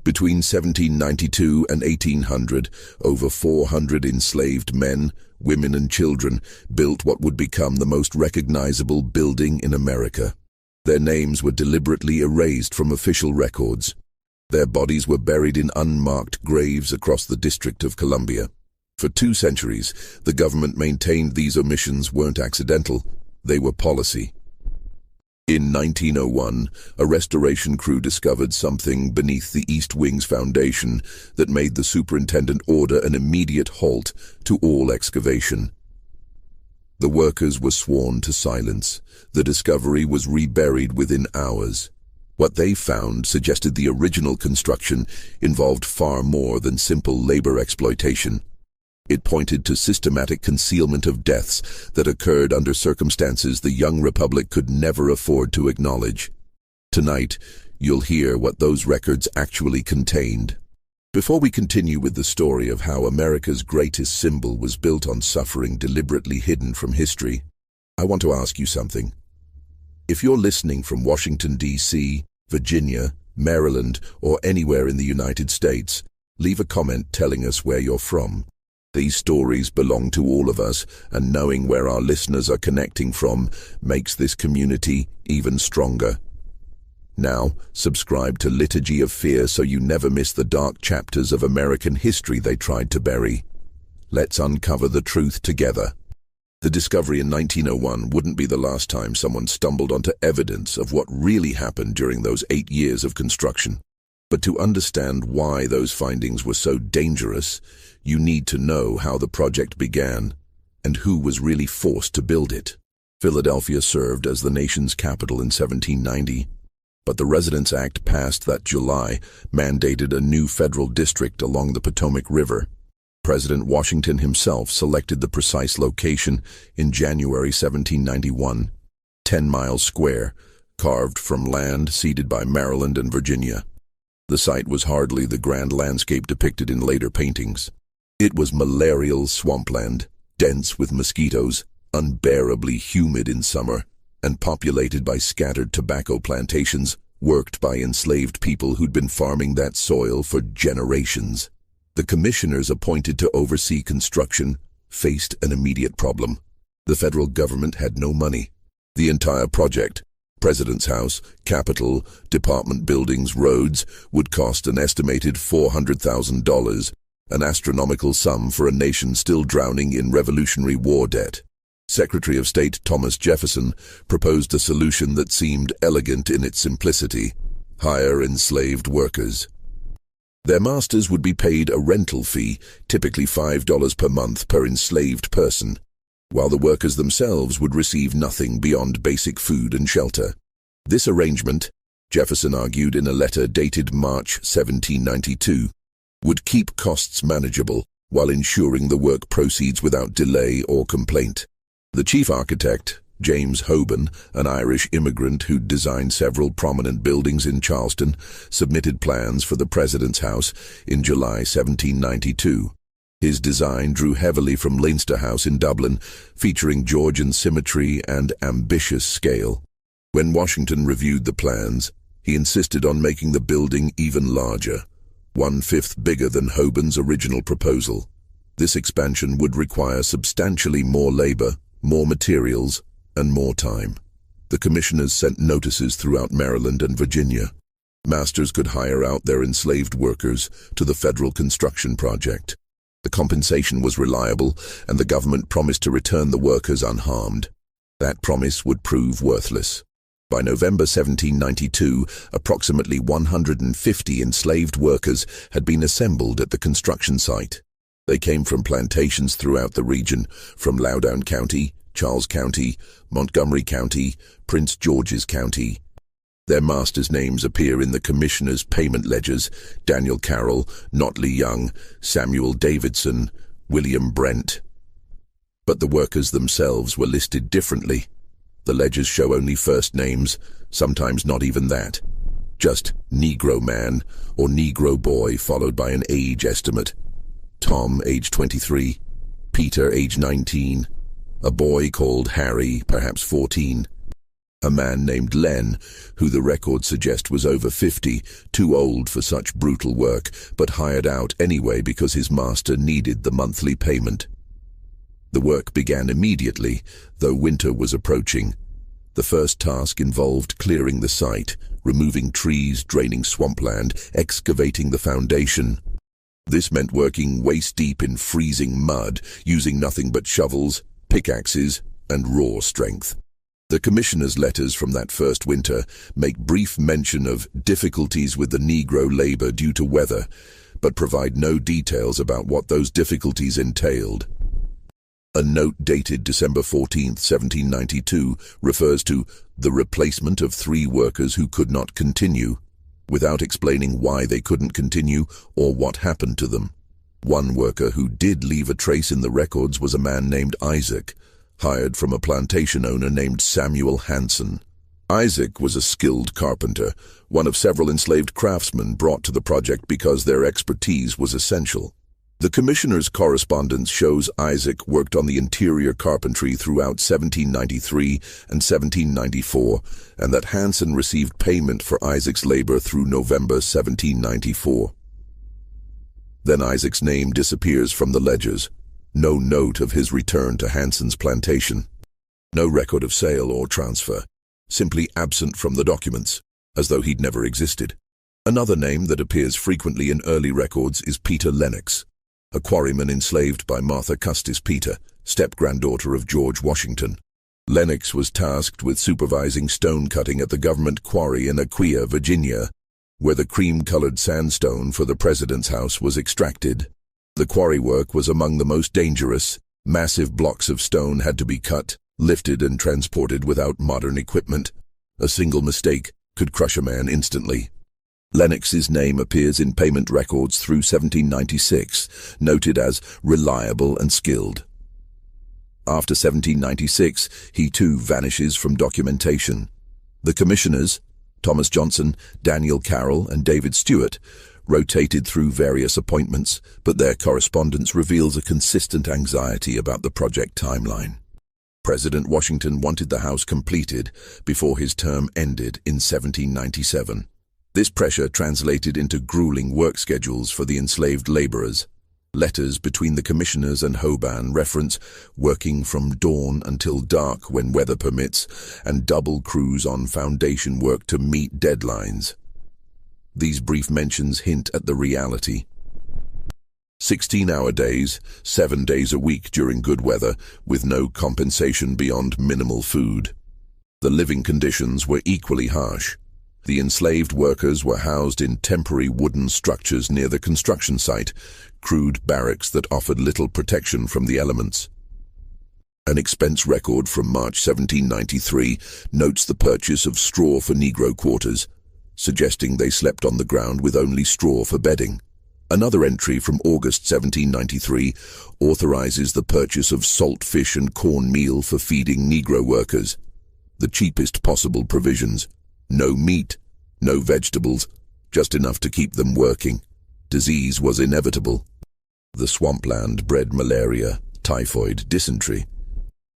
Between 1792 and 1800, over 400 enslaved men, women and children built what would become the most recognizable building in America. Their names were deliberately erased from official records. Their bodies were buried in unmarked graves across the District of Columbia. For 2 centuries, the government maintained these omissions weren't accidental, they were policy. In 1901, a restoration crew discovered something beneath the East Wing's foundation that made the superintendent order an immediate halt to all excavation. The workers were sworn to silence. The discovery was reburied within hours. What they found suggested the original construction involved far more than simple labor exploitation. It pointed to systematic concealment of deaths that occurred under circumstances the young republic could never afford to acknowledge. Tonight, you'll hear what those records actually contained. Before we continue with the story of how America's greatest symbol was built on suffering deliberately hidden from history, I want to ask you something. If you're listening from Washington, D.C., Virginia, Maryland, or anywhere in the United States, leave a comment telling us where you're from. These stories belong to all of us, and knowing where our listeners are connecting from makes this community even stronger. Now, subscribe to Liturgy of Fear so you never miss the dark chapters of American history they tried to bury. Let's uncover the truth together. The discovery in 1901 wouldn't be the last time someone stumbled onto evidence of what really happened during those 8 years of construction. But to understand why those findings were so dangerous, you need to know how the project began and who was really forced to build it. Philadelphia served as the nation's capital in 1790, but the Residence Act passed that July mandated a new federal district along the Potomac River. President Washington himself selected the precise location in January 1791, 10 miles square, carved from land ceded by Maryland and Virginia. The site was hardly the grand landscape depicted in later paintings. It was malarial swampland, dense with mosquitoes, unbearably humid in summer, and populated by scattered tobacco plantations worked by enslaved people who'd been farming that soil for generations. The commissioners appointed to oversee construction faced an immediate problem. The federal government had no money. The entire project, President's House, Capitol, department buildings, roads, would cost an estimated $400,000, an astronomical sum for a nation still drowning in Revolutionary War debt. Secretary of State Thomas Jefferson proposed a solution that seemed elegant in its simplicity: hire enslaved workers. Their masters would be paid a rental fee, typically $5 per month per enslaved person, while the workers themselves would receive nothing beyond basic food and shelter. This arrangement, Jefferson argued in a letter dated March 1792, would keep costs manageable while ensuring the work proceeds without delay or complaint. The chief architect, James Hoban, an Irish immigrant who'd designed several prominent buildings in Charleston, submitted plans for the President's House in July 1792. His design drew heavily from Leinster House in Dublin, featuring Georgian symmetry and ambitious scale. When Washington reviewed the plans, he insisted on making the building even larger, 1/5 bigger than Hoban's original proposal. This expansion would require substantially more labor, more materials, and more time. The commissioners sent notices throughout Maryland and Virginia. Masters could hire out their enslaved workers to the federal construction project. The compensation was reliable, and the government promised to return the workers unharmed. That promise would prove worthless. By November 1792, approximately 150 enslaved workers had been assembled at the construction site. They came from plantations throughout the region, from Loudoun County, Charles County, Montgomery County, Prince George's County. Their masters' names appear in the commissioners' payment ledgers: Daniel Carroll, Notley Young, Samuel Davidson, William Brent. But the workers themselves were listed differently. The ledgers show only first names, sometimes not even that. Just Negro Man or Negro Boy, followed by an age estimate. Tom, age 23. Peter, age 19. A boy called Harry, perhaps 14. A man named Len, who the records suggest was over 50, too old for such brutal work, but hired out anyway because his master needed the monthly payment. The work began immediately, though winter was approaching. The first task involved clearing the site, removing trees, draining swampland, excavating the foundation. This meant working waist-deep in freezing mud, using nothing but shovels, pickaxes, and raw strength. The commissioner's letters from that first winter make brief mention of difficulties with the Negro labor due to weather, but provide no details about what those difficulties entailed. A note dated December 14, 1792, refers to the replacement of 3 workers who could not continue, without explaining why they couldn't continue or what happened to them. One worker who did leave a trace in the records was a man named Isaac, hired from a plantation owner named Samuel Hanson. Isaac was a skilled carpenter, one of several enslaved craftsmen brought to the project because their expertise was essential. The commissioner's correspondence shows Isaac worked on the interior carpentry throughout 1793 and 1794, and that Hanson received payment for Isaac's labor through November 1794. Then Isaac's name disappears from the ledgers. No note of his return to Hanson's plantation. No record of sale or transfer. Simply absent from the documents, as though he'd never existed. Another name that appears frequently in early records is Peter Lennox, a quarryman enslaved by Martha Custis Peter, step-granddaughter of George Washington. Lennox was tasked with supervising stone cutting at the government quarry in Aquia, Virginia, where the cream-colored sandstone for the president's house was extracted. The quarry work was among the most dangerous. Massive blocks of stone had to be cut, lifted, and transported without modern equipment. A single mistake could crush a man instantly. Lennox's name appears in payment records through 1796, noted as reliable and skilled. After 1796, he too vanishes from documentation. The commissioners, Thomas Johnson, Daniel Carroll, and David Stewart, rotated through various appointments, but their correspondence reveals a consistent anxiety about the project timeline. President Washington wanted the house completed before his term ended in 1797. This pressure translated into grueling work schedules for the enslaved laborers. Letters between the commissioners and Hoban reference working from dawn until dark when weather permits, and double crews on foundation work to meet deadlines. These brief mentions hint at the reality. 16-hour days, 7 days a week during good weather, with no compensation beyond minimal food. The living conditions were equally harsh. The enslaved workers were housed in temporary wooden structures near the construction site, crude barracks that offered little protection from the elements. An expense record from March 1793 notes the purchase of straw for Negro quarters, suggesting they slept on the ground with only straw for bedding. Another entry from August 1793 authorizes the purchase of salt fish and corn meal for feeding Negro workers. The cheapest possible provisions. No meat, no vegetables, just enough to keep them working. Disease was inevitable. The swampland bred malaria, typhoid, dysentery.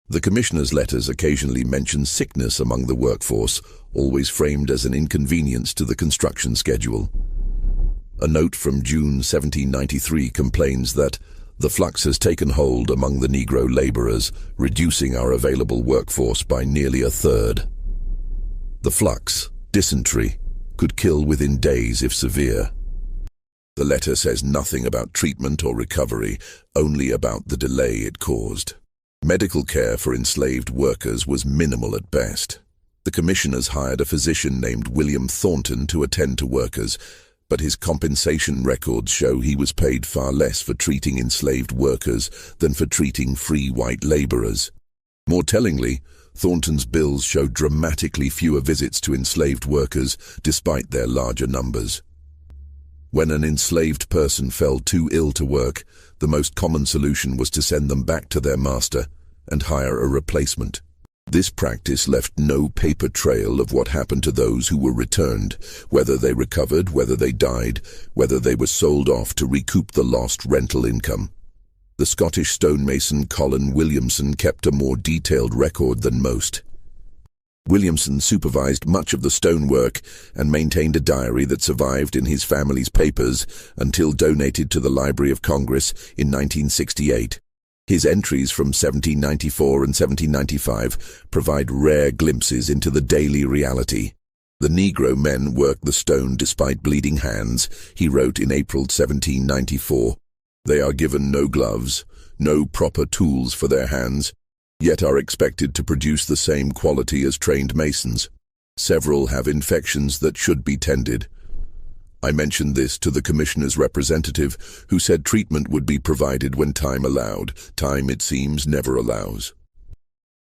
The commissioner's letters occasionally mention sickness among the workforce, always framed as an inconvenience to the construction schedule. A note from June 1793 complains that the flux has taken hold among the Negro laborers, reducing our available workforce by nearly a third. The flux, dysentery, could kill within days if severe. The letter says nothing about treatment or recovery, only about the delay it caused. Medical care for enslaved workers was minimal at best. The commissioners hired a physician named William Thornton to attend to workers, but his compensation records show he was paid far less for treating enslaved workers than for treating free white laborers. More tellingly, Thornton's bills show dramatically fewer visits to enslaved workers despite their larger numbers. When an enslaved person fell too ill to work, the most common solution was to send them back to their master and hire a replacement. This practice left no paper trail of what happened to those who were returned, whether they recovered, whether they died, whether they were sold off to recoup the lost rental income. The Scottish stonemason Colin Williamson kept a more detailed record than most. Williamson supervised much of the stonework and maintained a diary that survived in his family's papers until donated to the Library of Congress in 1968. His entries from 1794 and 1795 provide rare glimpses into the daily reality. "The Negro men work the stone despite bleeding hands," he wrote in April 1794. "They are given no gloves, no proper tools for their hands, yet are expected to produce the same quality as trained masons. Several have infections that should be tended." I mentioned this to the commissioner's representative, who said treatment would be provided when time allowed. Time, it seems, never allows.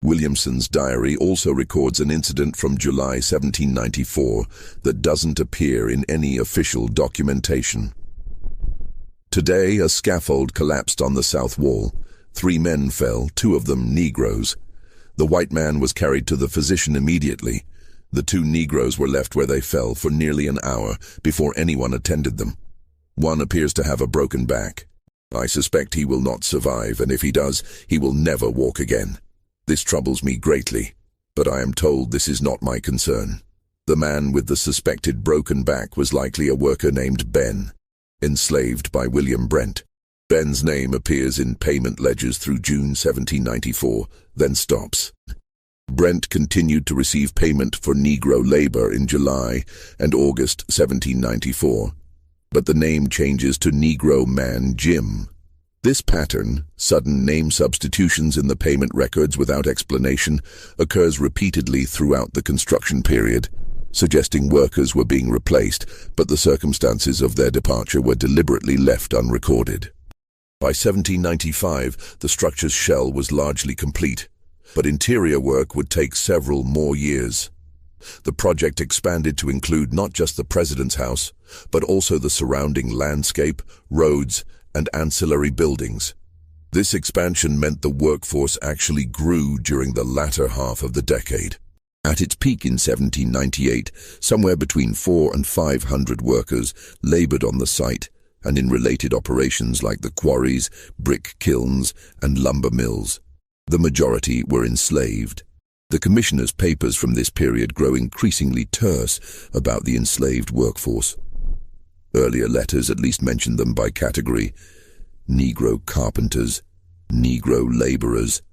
Williamson's diary also records an incident from July 1794 that doesn't appear in any official documentation. "Today, a scaffold collapsed on the south wall. 3 men fell, 2 of them Negroes. The white man was carried to the physician immediately. The 2 Negroes were left where they fell for nearly an hour before anyone attended them. One appears to have a broken back. I suspect he will not survive, and if he does, he will never walk again. This troubles me greatly, but I am told this is not my concern. The man with the suspected broken back was likely a worker named Ben, enslaved by William Brent. Ben's name appears in payment ledgers through June 1794, then stops. Brent continued to receive payment for Negro labor in July and August 1794, but the name changes to Negro Man Jim. This pattern, sudden name substitutions in the payment records without explanation, occurs repeatedly throughout the construction period, suggesting workers were being replaced, but the circumstances of their departure were deliberately left unrecorded. By 1795, the structure's shell was largely complete, but interior work would take several more years. The project expanded to include not just the president's house, but also the surrounding landscape, roads, and ancillary buildings. This expansion meant the workforce actually grew during the latter half of the decade. At its peak in 1798, somewhere between 400 and 500 workers labored on the site and in related operations like the quarries, brick kilns, and lumber mills. The majority were enslaved. The commissioner's papers from this period grow increasingly terse about the enslaved workforce. Earlier letters at least mentioned them by category: Negro carpenters, Negro laborers,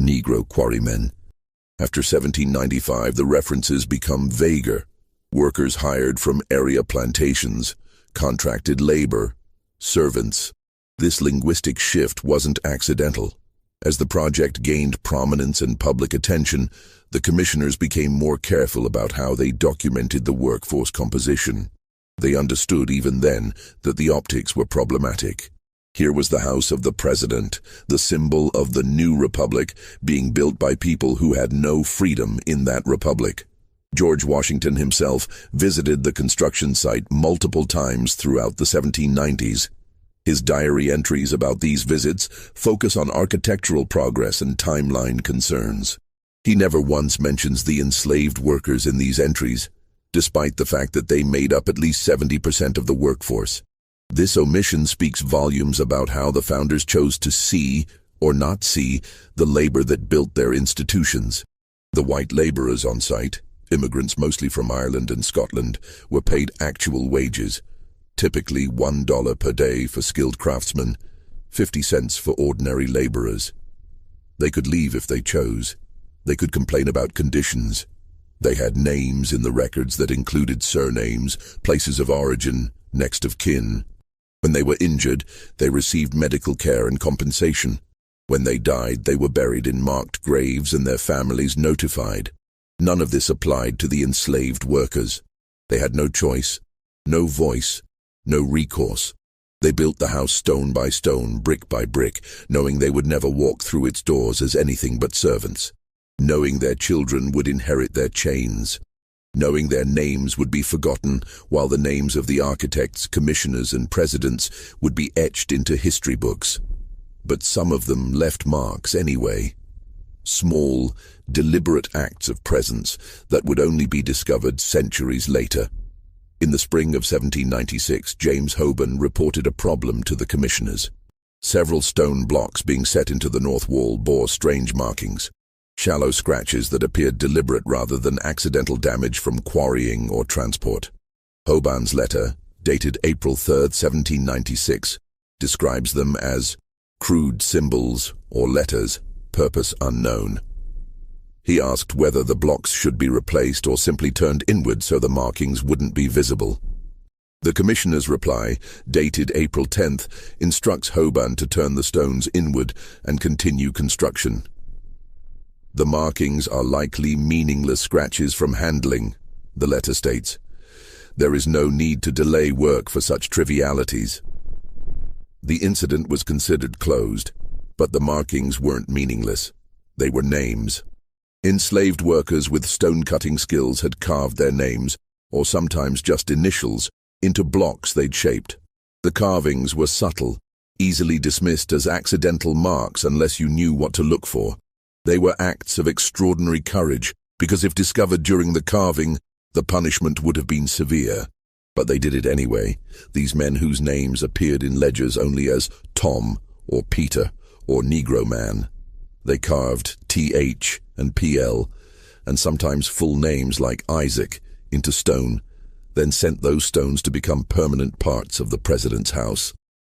Negro quarrymen. After 1795, the references become vaguer. Workers hired from area plantations, contracted labor, servants. This linguistic shift wasn't accidental. As the project gained prominence and public attention, the commissioners became more careful about how they documented the workforce composition. They understood even then that the optics were problematic. Here was the house of the president, the symbol of the new republic, being built by people who had no freedom in that republic. George Washington himself visited the construction site multiple times throughout the 1790s. His diary entries about these visits focus on architectural progress and timeline concerns. He never once mentions the enslaved workers in these entries, despite the fact that they made up at least 70% of the workforce. This omission speaks volumes about how the founders chose to see, or not see, the labor that built their institutions. The white laborers on site, immigrants mostly from Ireland and Scotland, were paid actual wages, typically $1 per day for skilled craftsmen, 50 cents for ordinary laborers. They could leave if they chose. They could complain about conditions. They had names in the records that included surnames, places of origin, next of kin. When they were injured, they received medical care and compensation. When they died, they were buried in marked graves and their families notified. None of this applied to the enslaved workers. They had no choice, no voice, no recourse. They built the house stone by stone, brick by brick, knowing they would never walk through its doors as anything but servants, knowing their children would inherit their chains, knowing their names would be forgotten while the names of the architects, commissioners, and presidents would be etched into history books. But some of them left marks anyway. Small, deliberate acts of presence that would only be discovered centuries later. In the spring of 1796, James Hoban reported a problem to the commissioners. Several stone blocks being set into the north wall bore strange markings. shallow scratches that appeared deliberate rather than accidental damage from quarrying or transport. Hoban's letter, dated April 3, 1796, describes them as crude symbols or letters, purpose unknown. He asked whether the blocks should be replaced or simply turned inward so the markings wouldn't be visible. The commissioner's reply, dated April 10th, instructs Hoban to turn the stones inward and continue construction. The markings are likely meaningless scratches from handling, the letter states. There is no need to delay work for such trivialities. The incident was considered closed, but the markings weren't meaningless. They were names. Enslaved workers with stone-cutting skills had carved their names, or sometimes just initials, into blocks they'd shaped. The carvings were subtle, easily dismissed as accidental marks unless you knew what to look for. They were acts of extraordinary courage, because if discovered during the carving, the punishment would have been severe. But they did it anyway, these men whose names appeared in ledgers only as Tom or Peter or Negro Man. They carved TH and PL, and sometimes full names like Isaac, into stone, then sent those stones to become permanent parts of the president's house.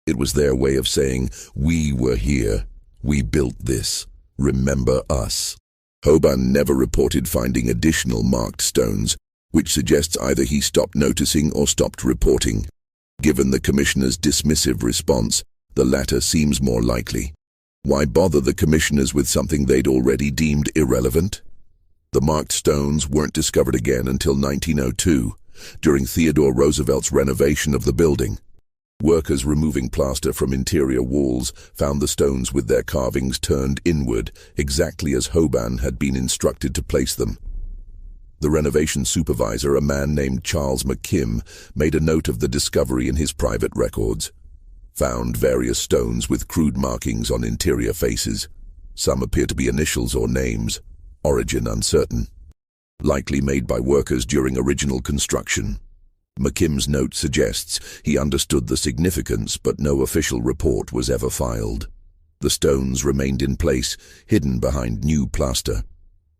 It was their way of saying, "We were here, we built this, remember us." Hoban never reported finding additional marked stones, which suggests either he stopped noticing or stopped reporting. Given the commissioner's dismissive response, the latter seems more likely. Why bother the commissioners with something they'd already deemed irrelevant? The marked stones weren't discovered again until 1902, during Theodore Roosevelt's renovation of the building. Workers removing plaster from interior walls found the stones with their carvings turned inward, exactly as Hoban had been instructed to place them. The renovation supervisor, a man named Charles McKim, made a note of the discovery in his private records. Found various stones with crude markings on interior faces. Some appear to be initials or names, origin uncertain. Likely made by workers during original construction. McKim's note suggests he understood the significance, but no official report was ever filed. The stones remained in place, hidden behind new plaster.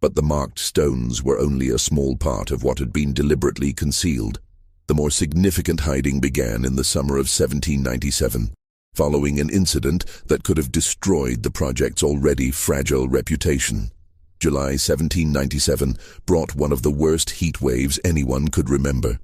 But the marked stones were only a small part of what had been deliberately concealed. The more significant hiding began in the summer of 1797, following an incident that could have destroyed the project's already fragile reputation. July 1797 brought one of the worst heat waves anyone could remember.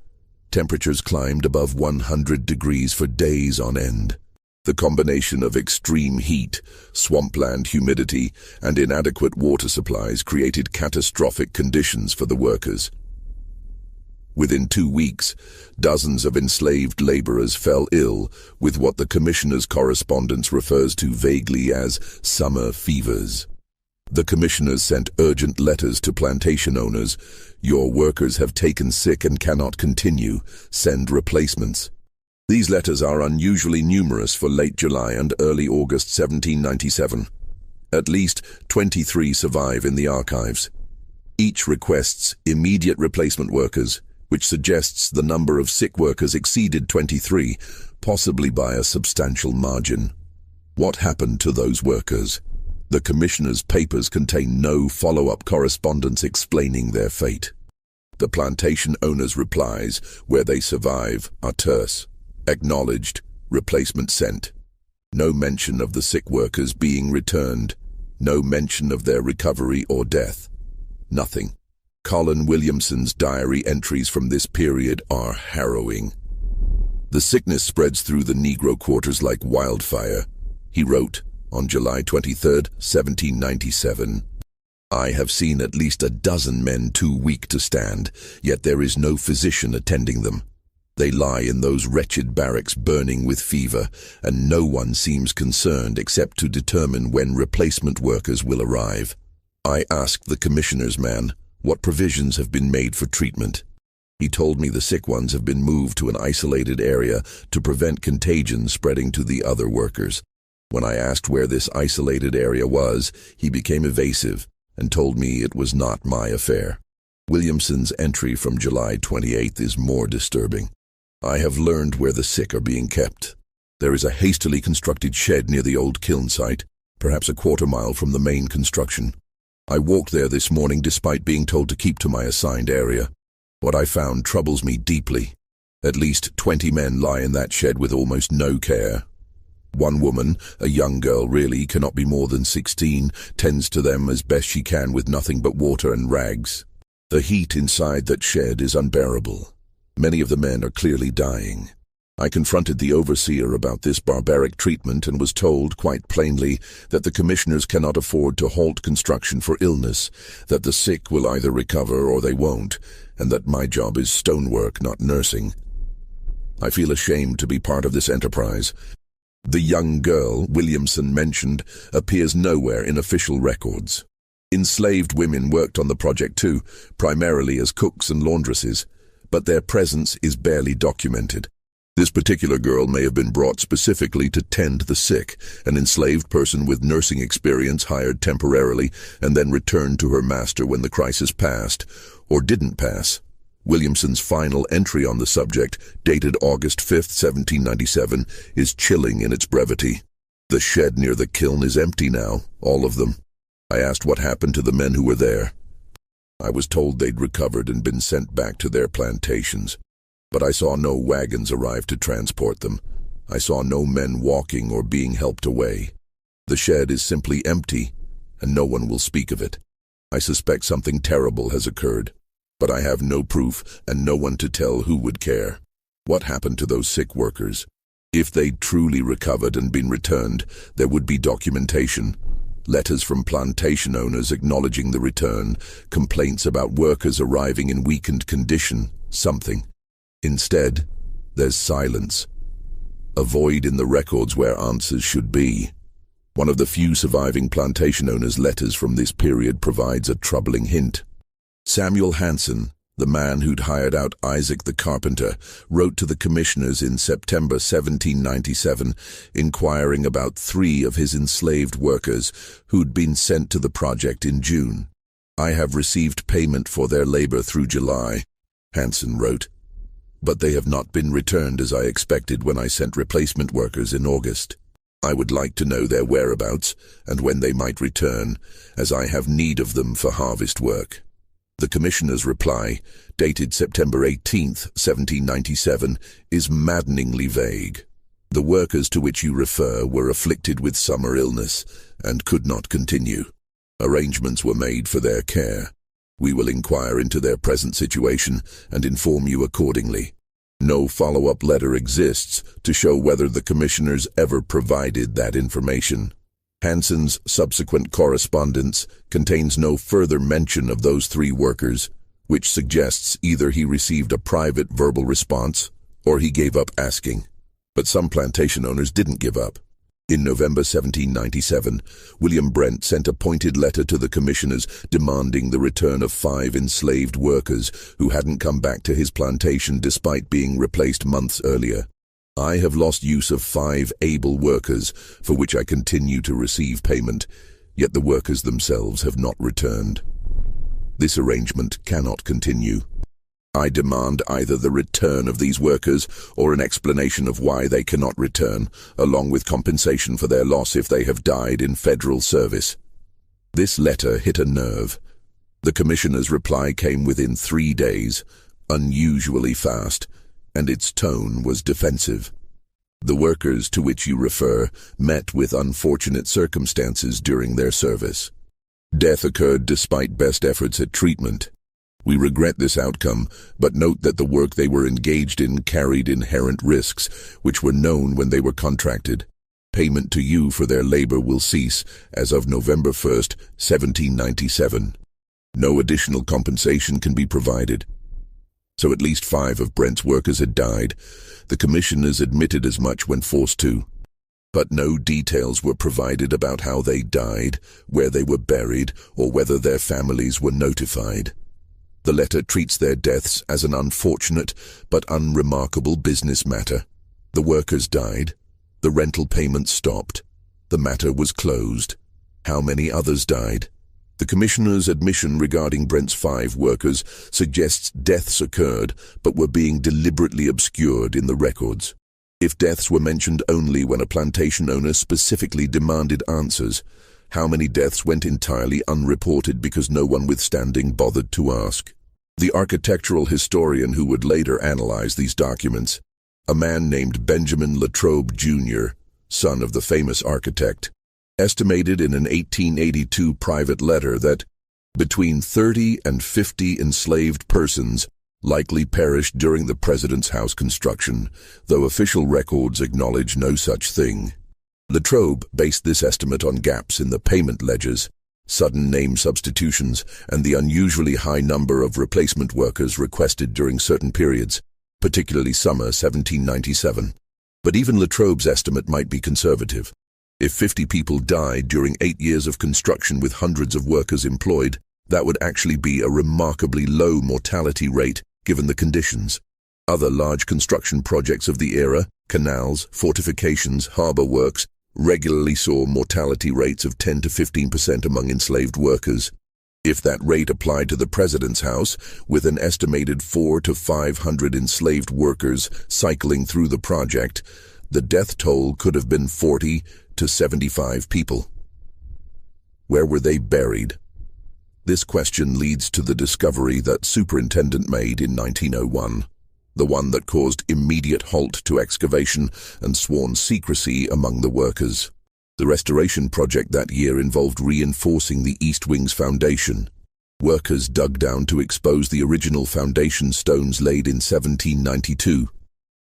Temperatures climbed above 100 degrees for days on end. The combination of extreme heat, swampland humidity, and inadequate water supplies created catastrophic conditions for the workers. Within 2 weeks, dozens of enslaved laborers fell ill with what the commissioner's correspondence refers to vaguely as summer fevers. The commissioners sent urgent letters to plantation owners. "Your workers have taken sick and cannot continue. Send replacements." These letters are unusually numerous for late July and early August 1797. At least 23 survive in the archives. Each requests immediate replacement workers, which suggests the number of sick workers exceeded 23, possibly by a substantial margin. What happened to those workers? The commissioner's papers contain no follow-up correspondence explaining their fate. The plantation owners' replies, where they survive, are terse. Acknowledged, replacement sent. No mention of the sick workers being returned. No mention of their recovery or death. Nothing. Colin Williamson's diary entries from this period are harrowing. The sickness spreads through the Negro quarters like wildfire. He wrote, on July 23, 1797, "I have seen at least a dozen men too weak to stand, yet there is no physician attending them. They lie in those wretched barracks burning with fever, and no one seems concerned except to determine when replacement workers will arrive. I asked the commissioner's man, what provisions have been made for treatment? He told me the sick ones have been moved to an isolated area to prevent contagion spreading to the other workers. When I asked where this isolated area was, he became evasive and told me it was not my affair." Williamson's entry from July 28 is more disturbing. "I have learned where the sick are being kept. There is a hastily constructed shed near the old kiln site, perhaps a quarter mile from the main construction. I walked there this morning despite being told to keep to my assigned area. What I found troubles me deeply. At least 20 men lie in that shed with almost no care. One woman, a young girl really, cannot be more than 16, tends to them as best she can with nothing but water and rags. The heat inside that shed is unbearable. Many of the men are clearly dying. I confronted the overseer about this barbaric treatment and was told, quite plainly, that the commissioners cannot afford to halt construction for illness, that the sick will either recover or they won't, and that my job is stonework, not nursing. I feel ashamed to be part of this enterprise. The young girl Williamson mentioned appears nowhere in official records. Enslaved women worked on the project too, primarily as cooks and laundresses, but their presence is barely documented. This particular girl may have been brought specifically to tend the sick, an enslaved person with nursing experience hired temporarily and then returned to her master when the crisis passed, or didn't pass. Williamson's final entry on the subject, dated August 5, 1797, is chilling in its brevity. The shed near the kiln is empty now, all of them. I asked what happened to the men who were there. I was told they'd recovered and been sent back to their plantations. But I saw no wagons arrive to transport them. I saw no men walking or being helped away. The shed is simply empty, and no one will speak of it. I suspect something terrible has occurred, but I have no proof and no one to tell who would care. What happened to those sick workers? If they'd truly recovered and been returned, there would be documentation. Letters from plantation owners acknowledging the return, complaints about workers arriving in weakened condition, something. Instead, there's silence. A void in the records where answers should be. One of the few surviving plantation owners' letters from this period provides a troubling hint. Samuel Hanson, the man who'd hired out Isaac the carpenter, wrote to the commissioners in September 1797, inquiring about 3 of his enslaved workers who'd been sent to the project in June. "I have received payment for their labor through July," Hanson wrote, "but they have not been returned as I expected when I sent replacement workers in August. I would like to know their whereabouts and when they might return, as I have need of them for harvest work." The commissioner's reply, dated September 18, 1797, is maddeningly vague. "The workers to which you refer were afflicted with summer illness and could not continue. Arrangements were made for their care. We will inquire into their present situation and inform you accordingly." No follow-up letter exists to show whether the commissioners ever provided that information. Hanson's subsequent correspondence contains no further mention of those 3 workers, which suggests either he received a private verbal response or he gave up asking. But some plantation owners didn't give up. In November 1797, William Brent sent a pointed letter to the commissioners demanding the return of 5 enslaved workers who hadn't come back to his plantation despite being replaced months earlier. "I have lost use of 5 able workers, for which I continue to receive payment, yet the workers themselves have not returned. This arrangement cannot continue. I demand either the return of these workers or an explanation of why they cannot return, along with compensation for their loss if they have died in federal service." This letter hit a nerve. The commissioner's reply came within 3 days, unusually fast, and its tone was defensive. "The workers to which you refer met with unfortunate circumstances during their service. Death occurred despite best efforts at treatment. We regret this outcome, but note that the work they were engaged in carried inherent risks, which were known when they were contracted. Payment to you for their labor will cease as of November 1, 1797. No additional compensation can be provided." So at least 5 of Brent's workers had died. The commissioners admitted as much when forced to. But no details were provided about how they died, where they were buried, or whether their families were notified. The letter treats their deaths as an unfortunate but unremarkable business matter. The workers died. The rental payments stopped. The matter was closed. How many others died? The commissioner's admission regarding Brent's 5 workers suggests deaths occurred but were being deliberately obscured in the records. If deaths were mentioned only when a plantation owner specifically demanded answers, how many deaths went entirely unreported because no one withstanding bothered to ask. The architectural historian who would later analyze these documents, a man named Benjamin Latrobe Jr., son of the famous architect, estimated in an 1882 private letter that between 30 and 50 enslaved persons likely perished during the president's house construction, though official records acknowledge no such thing. Latrobe based this estimate on gaps in the payment ledgers, sudden name substitutions, and the unusually high number of replacement workers requested during certain periods, particularly summer 1797. But even Latrobe's estimate might be conservative. If 50 people died during 8 years of construction with hundreds of workers employed, that would actually be a remarkably low mortality rate given the conditions. Other large construction projects of the era, canals, fortifications, harbor works, regularly saw mortality rates of 10 to 15% among enslaved workers. If that rate applied to the president's house, with an estimated 400 to 500 enslaved workers cycling through the project, the death toll could have been 40 to 75 people. Where were they buried? This question leads to the discovery that superintendent made in 1901, the one that caused immediate halt to excavation and sworn secrecy among the workers. The restoration project that year involved reinforcing the East Wing's foundation. Workers dug down to expose the original foundation stones laid in 1792.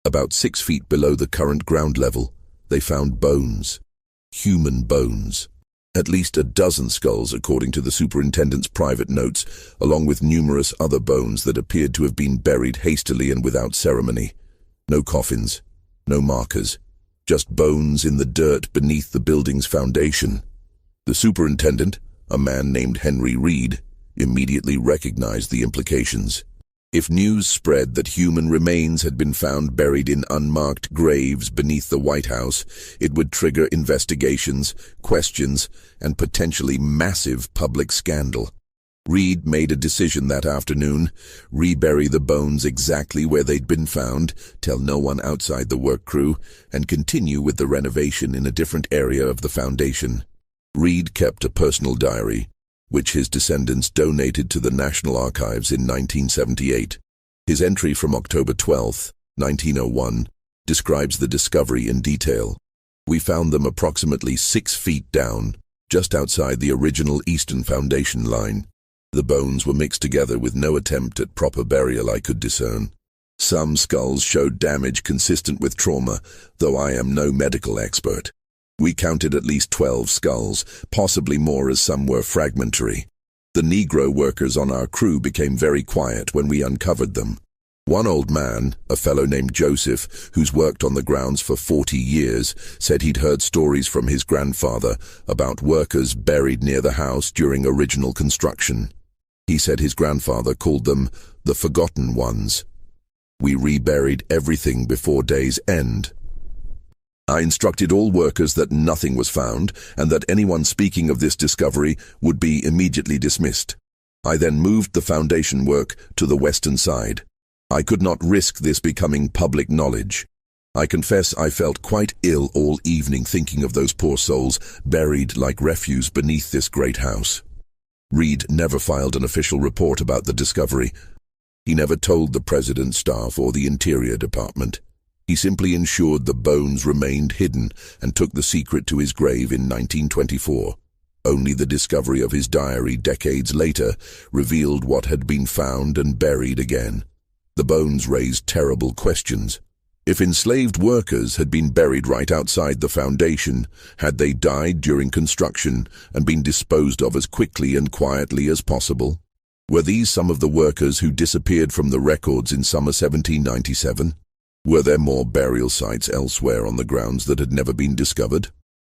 About 6 feet below the current ground level, they found bones. Human bones. At least a dozen skulls, according to the superintendent's private notes, along with numerous other bones that appeared to have been buried hastily and without ceremony. No coffins, no markers, just bones in the dirt beneath the building's foundation. The superintendent, a man named Henry Reed, immediately recognized the implications. If news spread that human remains had been found buried in unmarked graves beneath the White House, it would trigger investigations, questions, and potentially massive public scandal. Reed made a decision that afternoon: rebury the bones exactly where they'd been found, tell no one outside the work crew, and continue with the renovation in a different area of the foundation. Reed kept a personal diary, which his descendants donated to the National Archives in 1978. His entry from October 12, 1901, describes the discovery in detail. We found them approximately 6 feet down, just outside the original eastern foundation line. The bones were mixed together with no attempt at proper burial I could discern. Some skulls showed damage consistent with trauma, though I am no medical expert. We counted at least 12 skulls, possibly more as some were fragmentary. The Negro workers on our crew became very quiet when we uncovered them. One old man, a fellow named Joseph, who's worked on the grounds for 40 years, said he'd heard stories from his grandfather about workers buried near the house during original construction. He said his grandfather called them the Forgotten Ones. We reburied everything before day's end. I instructed all workers that nothing was found and that anyone speaking of this discovery would be immediately dismissed. I then moved the foundation work to the western side. I could not risk this becoming public knowledge. I confess I felt quite ill all evening thinking of those poor souls buried like refuse beneath this great house. Reed never filed an official report about the discovery. He never told the president's staff or the Interior Department. He simply ensured the bones remained hidden and took the secret to his grave in 1924. Only the discovery of his diary decades later revealed what had been found and buried again. The bones raised terrible questions. If enslaved workers had been buried right outside the foundation, had they died during construction and been disposed of as quickly and quietly as possible? Were these some of the workers who disappeared from the records in summer 1797? Were there more burial sites elsewhere on the grounds that had never been discovered?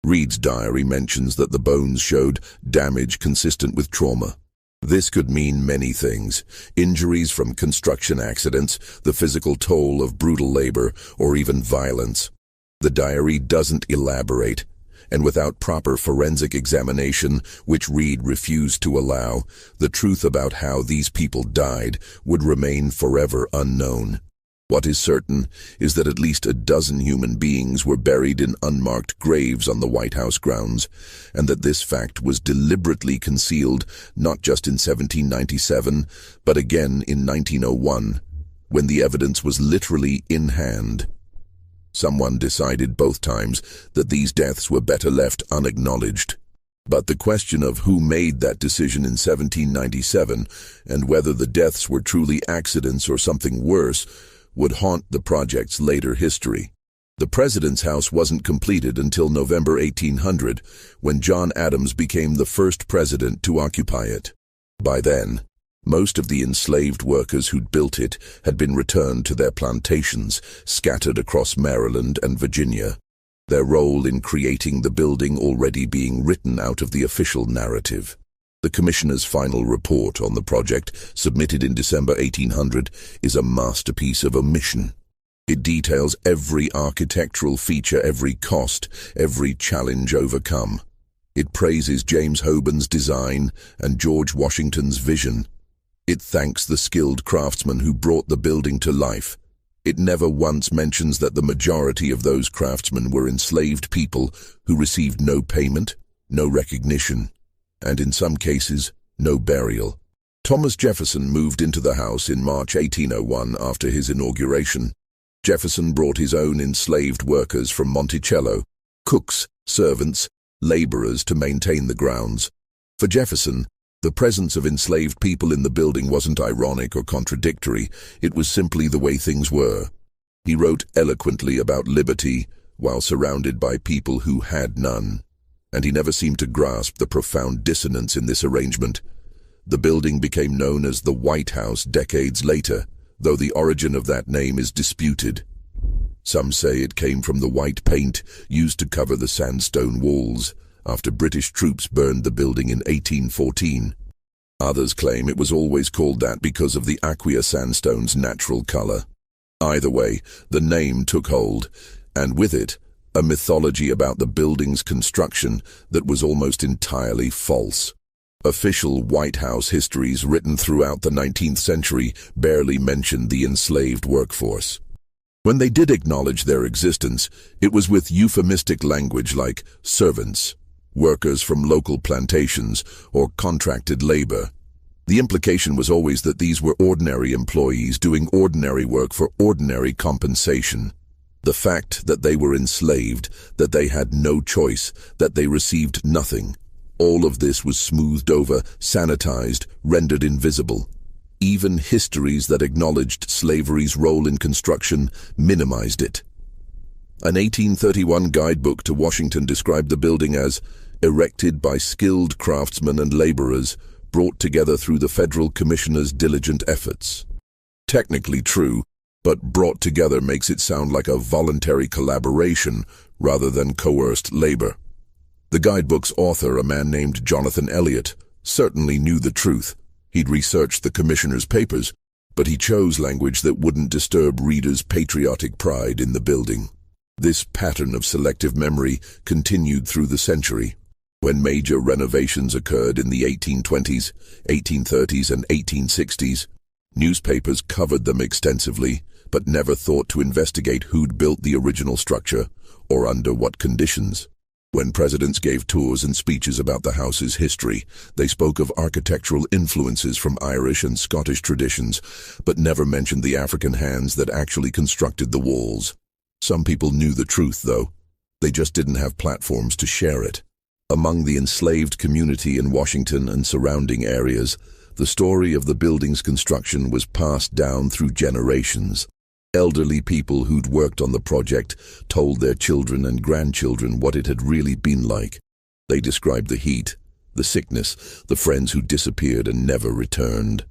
Reed's diary mentions that the bones showed damage consistent with trauma. This could mean many things: injuries from construction accidents, the physical toll of brutal labor, or even violence. The diary doesn't elaborate, and without proper forensic examination, which Reed refused to allow, the truth about how these people died would remain forever unknown. What is certain is that at least a dozen human beings were buried in unmarked graves on the White House grounds, and that this fact was deliberately concealed not just in 1797, but again in 1901, when the evidence was literally in hand. Someone decided both times that these deaths were better left unacknowledged. But the question of who made that decision in 1797, and whether the deaths were truly accidents or something worse, would haunt the project's later history. The President's House wasn't completed until November 1800, when John Adams became the first president to occupy it. By then, most of the enslaved workers who'd built it had been returned to their plantations, scattered across Maryland and Virginia, their role in creating the building already being written out of the official narrative. The Commissioner's final report on the project, submitted in December 1800, is a masterpiece of omission. It details every architectural feature, every cost, every challenge overcome. It praises James Hoban's design and George Washington's vision. It thanks the skilled craftsmen who brought the building to life. It never once mentions that the majority of those craftsmen were enslaved people who received no payment, no recognition, and in some cases, no burial. Thomas Jefferson moved into the house in March 1801 after his inauguration. Jefferson brought his own enslaved workers from Monticello, cooks, servants, laborers to maintain the grounds. For Jefferson, the presence of enslaved people in the building wasn't ironic or contradictory, it was simply the way things were. He wrote eloquently about liberty while surrounded by people who had none, and he never seemed to grasp the profound dissonance in this arrangement. The building became known as the White House decades later, though the origin of that name is disputed. Some say it came from the white paint used to cover the sandstone walls after British troops burned the building in 1814. Others claim it was always called that because of the aquea sandstone's natural color. Either way, the name took hold, and with it, a mythology about the building's construction that was almost entirely false. Official White House histories written throughout the 19th century barely mentioned the enslaved workforce. When they did acknowledge their existence, it was with euphemistic language like servants, workers from local plantations, or contracted labor. The implication was always that these were ordinary employees doing ordinary work for ordinary compensation. The fact that they were enslaved, that they had no choice, that they received nothing, all of this was smoothed over, sanitized, rendered invisible. Even histories that acknowledged slavery's role in construction minimized it. An 1831 guidebook to Washington described the building as erected by skilled craftsmen and laborers, brought together through the federal commissioner's diligent efforts. Technically true, but brought together makes it sound like a voluntary collaboration rather than coerced labor. The guidebook's author, a man named Jonathan Elliott, certainly knew the truth. He'd researched the commissioner's papers, but he chose language that wouldn't disturb readers' patriotic pride in the building. This pattern of selective memory continued through the century. When major renovations occurred in the 1820s, 1830s, and 1860s, newspapers covered them extensively, but never thought to investigate who'd built the original structure or under what conditions. When presidents gave tours and speeches about the house's history, they spoke of architectural influences from Irish and Scottish traditions, but never mentioned the African hands that actually constructed the walls. Some people knew the truth, though. They just didn't have platforms to share it. Among the enslaved community in Washington and surrounding areas, the story of the building's construction was passed down through generations. Elderly people who'd worked on the project told their children and grandchildren what it had really been like. They described the heat, the sickness, the friends who disappeared and never returned.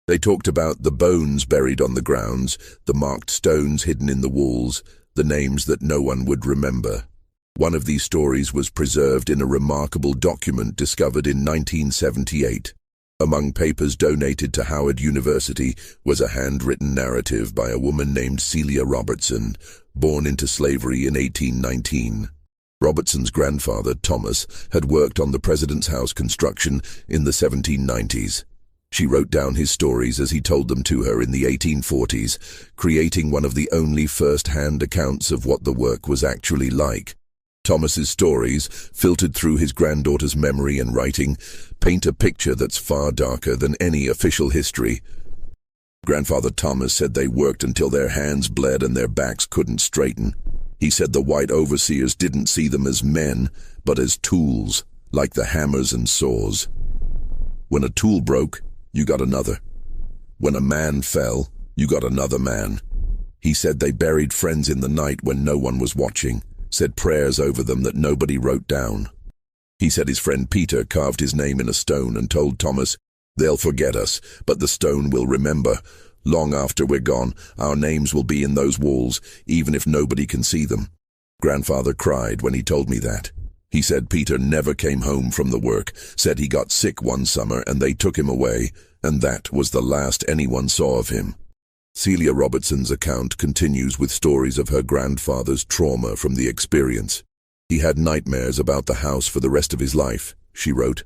They talked about the bones buried on the grounds, the marked stones hidden in the walls, the names that no one would remember. One of these stories was preserved in a remarkable document discovered in 1978. Among papers donated to Howard University was a handwritten narrative by a woman named Celia Robertson, born into slavery in 1819. Robertson's grandfather, Thomas, had worked on the President's House construction in the 1790s. She wrote down his stories as he told them to her in the 1840s, creating one of the only first-hand accounts of what the work was actually like. Thomas's stories, filtered through his granddaughter's memory and writing, paint a picture that's far darker than any official history. Grandfather Thomas said they worked until their hands bled and their backs couldn't straighten. He said the white overseers didn't see them as men, but as tools, like the hammers and saws. When a tool broke, you got another. When a man fell, you got another man. He said they buried friends in the night when no one was watching, said prayers over them that nobody wrote down. He said his friend Peter carved his name in a stone and told Thomas, "They'll forget us, but the stone will remember. Long after we're gone, our names will be in those walls, even if nobody can see them." Grandfather cried when he told me that. He said Peter never came home from the work, said he got sick one summer and they took him away, and that was the last anyone saw of him. Celia Robertson's account continues with stories of her grandfather's trauma from the experience. "He had nightmares about the house for the rest of his life," she wrote.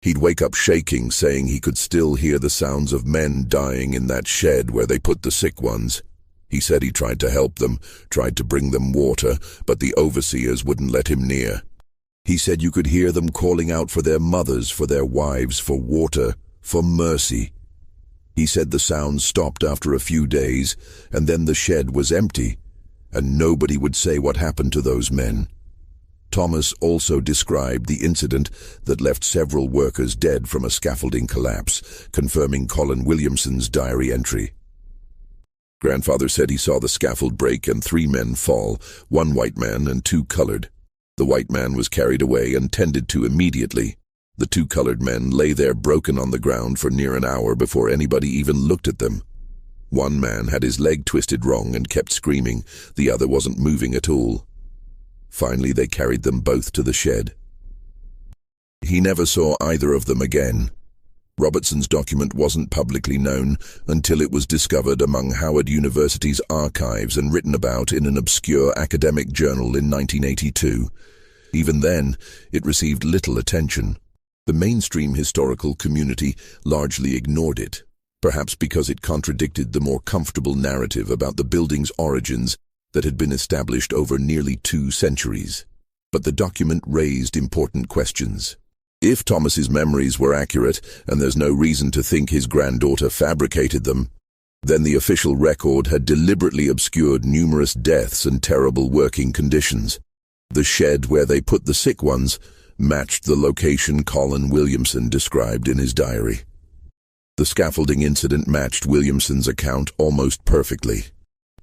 "He'd wake up shaking, saying he could still hear the sounds of men dying in that shed where they put the sick ones. He said he tried to help them, tried to bring them water, but the overseers wouldn't let him near. He said you could hear them calling out for their mothers, for their wives, for water, for mercy. He said the sounds stopped after a few days, and then the shed was empty, and nobody would say what happened to those men." Thomas also described the incident that left several workers dead from a scaffolding collapse, confirming Colin Williamson's diary entry. Grandfather said he saw the scaffold break and 3 men fall, 1 white man and 2 colored. The white man was carried away and tended to immediately. The 2 colored men lay there broken on the ground for near an hour before anybody even looked at them. 1 man had his leg twisted wrong and kept screaming, the other wasn't moving at all. Finally, they carried them both to the shed. He never saw either of them again. Robertson's document wasn't publicly known until it was discovered among Howard University's archives and written about in an obscure academic journal in 1982. Even then, it received little attention. The mainstream historical community largely ignored it, perhaps because it contradicted the more comfortable narrative about the building's origins that had been established over nearly 2 centuries. But the document raised important questions. If Thomas's memories were accurate, and there's no reason to think his granddaughter fabricated them, then the official record had deliberately obscured numerous deaths and terrible working conditions. The shed where they put the sick ones matched the location Colin Williamson described in his diary. The scaffolding incident matched Williamson's account almost perfectly.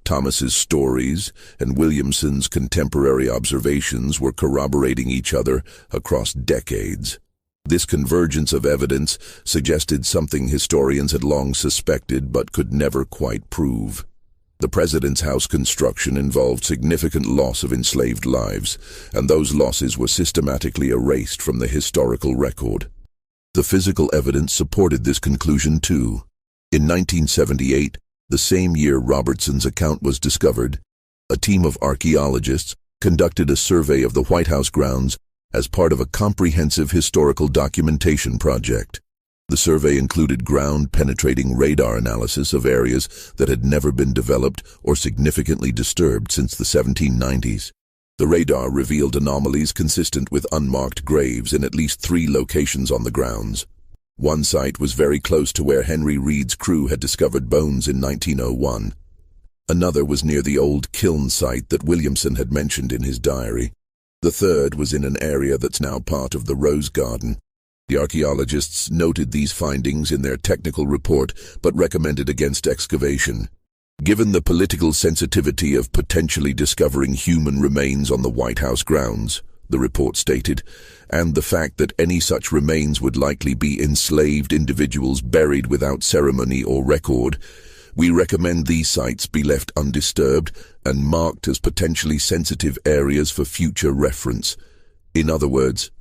Thomas's stories and Williamson's contemporary observations were corroborating each other across decades. This convergence of evidence suggested something historians had long suspected but could never quite prove. The President's House construction involved significant loss of enslaved lives, and those losses were systematically erased from the historical record. The physical evidence supported this conclusion too. In 1978, the same year Robertson's account was discovered, a team of archaeologists conducted a survey of the White House grounds as part of a comprehensive historical documentation project. The survey included ground-penetrating radar analysis of areas that had never been developed or significantly disturbed since the 1790s. The radar revealed anomalies consistent with unmarked graves in at least 3 locations on the grounds. One site was very close to where Henry Reed's crew had discovered bones in 1901. Another was near the old kiln site that Williamson had mentioned in his diary. The third was in an area that's now part of the Rose Garden. The archaeologists noted these findings in their technical report, but recommended against excavation. Given the political sensitivity of potentially discovering human remains on the White House grounds, the report stated, and the fact that any such remains would likely be enslaved individuals buried without ceremony or record, we recommend these sites be left undisturbed and marked as potentially sensitive areas for future reference. In other words,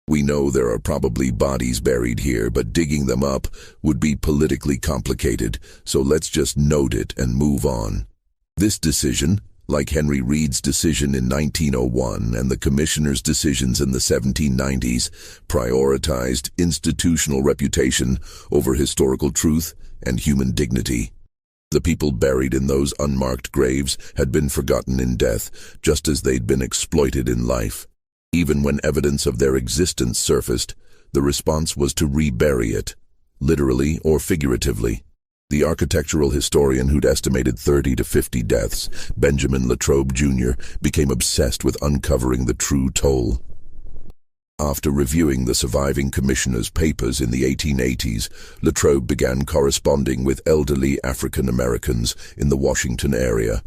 we know there are probably bodies buried here, but digging them up would be politically complicated, so let's just note it and move on. This decision, Like Henry Reed's decision in 1901 and the Commissioner's decisions in the 1790s, prioritized institutional reputation over historical truth and human dignity. The people buried in those unmarked graves had been forgotten in death, just as they'd been exploited in life. Even when evidence of their existence surfaced, the response was to rebury it, literally or figuratively. The architectural historian who'd estimated 30 to 50 deaths, Benjamin Latrobe Jr., became obsessed with uncovering the true toll. After reviewing the surviving commissioner's papers in the 1880s, Latrobe began corresponding with elderly African Americans in the Washington area,